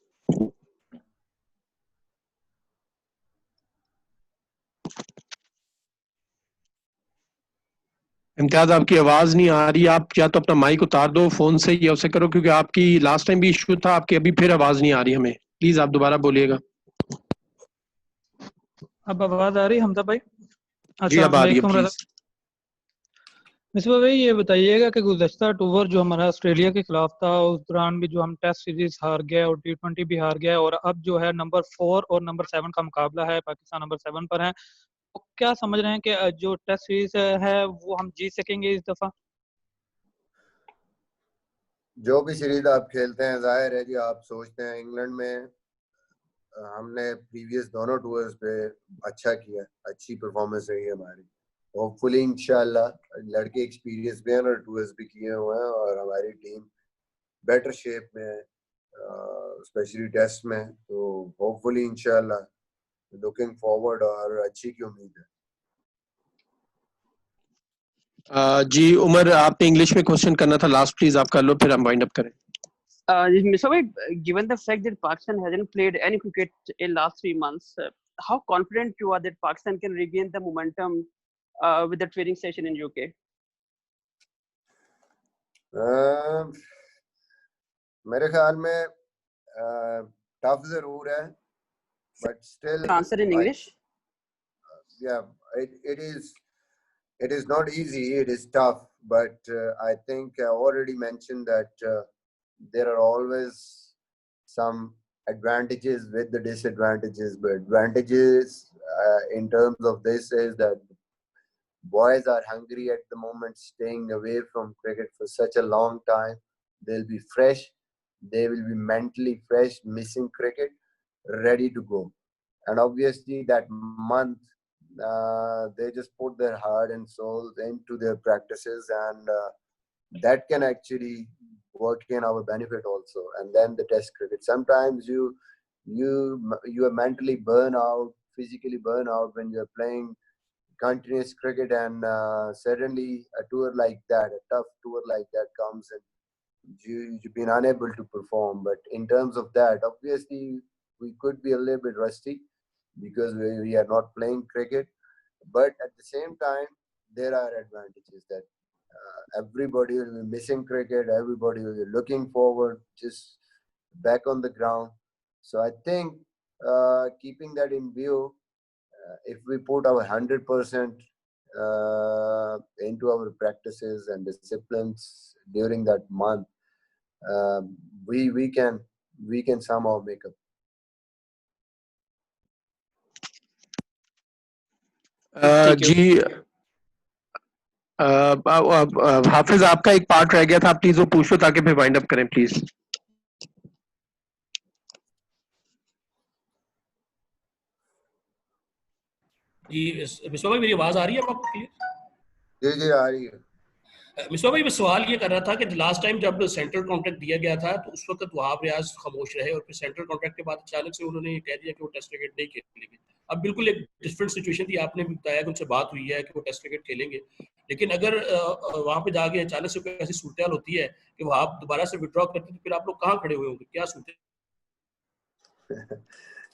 इम्तियाज आपकी आवाज नहीं आ रही, आप या तो अपना माइक उतार दो फोन से या उसे करो, क्योंकि आपकी लास्ट टाइम भी इशू था, आपकी अभी फिर आवाज नहीं आ रही हमें। प्लीज आप दोबारा बोलिएगा। अब आवाज आ रही है हमजा भाई? जी अब आ रही है, प्लीज। मिसबा भाई ये बताइएगा कि गुज़श्ता टूर जो हमारा ऑस्ट्रेलिया के खिलाफ था, उस दौरान भी जो हम टेस्ट सीरीज हार गए और T20 भी हार गए, और अब जो है नंबर 4 और नंबर 7 का मुकाबला है, पाकिस्तान नंबर 7 पर है, तो क्या समझ रहे हैं कि जो टेस्ट सीरीज है वो हम जीत सकेंगे इस दफा? जो भी सीरीज आप खेलते हैं, जाहिर है कि आप सोचते हैं इंग्लैंड में हमने प्रीवियस दोनों टूर्स पे अच्छा किया, अच्छी परफॉर्मेंस रही है हमारी। होपफुली इंशाल्लाह लड़के एक्सपीरियंस भी हैं और टूर्स भी किए हुए हैं और हमारी टीम बेटर शेप में है, स्पेशली टेस्ट में। तो होपफुली इंशाल्लाह लुकिंग फॉरवर्ड और अच्छी की उम्मीद है। जी उमर, आपने इंग्लिश में क्वेश्चन करना था लास्ट, प्लीज आप कर लो, फिर हम वाइंड अप करें। So, given the fact that Pakistan hasn't played any cricket in last 3 months, how confident you are that Pakistan can regain the momentum with the training session in UK? मेरे ख्याल में tough जरूर है, but still answer in English. Yeah, it is not easy, it is tough, but I think I already mentioned that there are always some advantages with the disadvantages. But advantages in terms of this is that boys are hungry at the moment, staying away from cricket for such a long time. They'll be fresh, they will be mentally fresh, missing cricket, ready to go. And obviously that month they just put their heart and soul into their practices, and that can actually work in our benefit also. And then the test cricket, sometimes you are mentally burn out, physically burn out when you're playing continuous cricket, and suddenly a tour like that, a tough tour like that comes, and you've been unable to perform. But in terms of that, obviously we could be a little bit rusty because we are not playing cricket. But at the same time, there are advantages that everybody will be missing cricket. Everybody will be looking forward just back on the ground. So I think keeping that in view, if we put our 100% into our practices and disciplines during that month, we can somehow make up. जी हाफिज, आपका एक part रह गया था, आप please वो पूछ लो ताकि फिर वाइंड अप करें प्लीज। जी मिसबा भाई, मेरी आवाज आ रही है आपको क्लियर? जी आ रही है। मिसबा भाई, मैं सवाल ये कर रहा था कि लास्ट टाइम जब सेंट्रल कॉन्ट्रैक्ट दिया गया था तो उस वक्त वहाब रियाज खामोश रहे और फिर सेंट्रल कॉन्ट्रैक्ट के बाद अचानक से उन्होंने ये कह दिया कि वो टेस्ट क्रिकेट नहीं खेलेंगे। अब बिल्कुल एक डिफरेंट सिचुएशन थी, आपने भी बताया कि उनसे बात हुई है कि वो टेस्ट क्रिकेट खेलेंगे, लेकिन अगर वहां पे जाके अचानक से कोई ऐसी सूरत होती है कि वहाब दोबारा से विड्रॉ करते तो फिर आप लोग कहाँ खड़े हुए होंगे, क्या सूरत?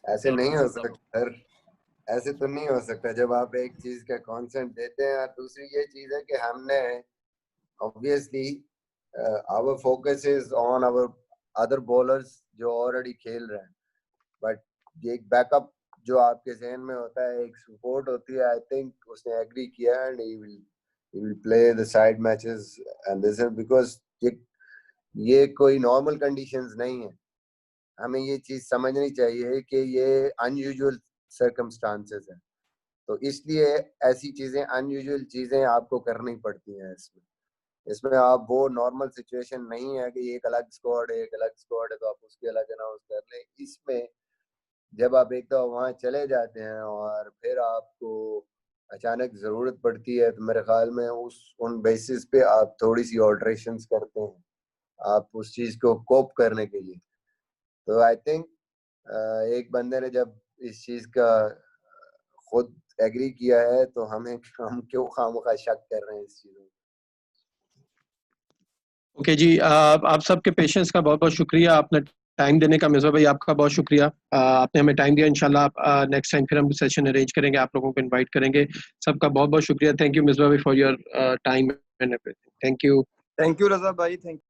ऐसे नहीं हो सकता, ऐसे तो नहीं हो सकता। जब आप एक चीज का कॉन्सेंट देते हैं, दूसरी ये चीज है कि हमने obviously our focus is on our other bowlers जो ऑलरेडी खेल रहे हैं, बट एक बैकअप जो आपके जहन में होता है, एक सपोर्ट होती है। आई थिंक उसने एग्री किया and he will play the side matches and this is because ये कोई नॉर्मल कंडीशंस नहीं है। हमें ये चीज समझनी चाहिए कि ये अनयूजुअल सर्कमस्टांसेस है, तो इसलिए ऐसी चीजें, अनयूजुअल चीजें आपको करनी पड़ती हैं। इसमें आप वो नॉर्मल सिचुएशन नहीं है कि एक अलग स्क्वाड है, एक अलग स्क्वाड है तो आप उसके अलग अनाउंस कर लें। इसमें जब आप एक तो वहाँ चले जाते हैं और फिर आपको अचानक जरूरत पड़ती है, तो मेरे ख्याल में उन बेसिस पे आप थोड़ी सी ऑल्ट्रेशंस करते हैं, आप उस चीज को कोप करने के लिए। तो आई थिंक एक बंदे ने जब इस चीज का खुद एग्री किया है तो हम क्यों खामखा शक कर रहे हैं इस चीज में। ओके जी, आप सबके पेशेंस का बहुत बहुत शुक्रिया, आपने टाइम देने का। मिर्जा भाई आपका बहुत शुक्रिया, आपने हमें टाइम दिया। इंशाल्लाह नेक्स्ट टाइम फिर हम सेशन अरेंज करेंगे, आप लोगों को इनवाइट करेंगे। सबका बहुत बहुत शुक्रिया। थैंक यू मिर्जा भाई for your time and everything. Thank you Raza भाई, थैंक यू।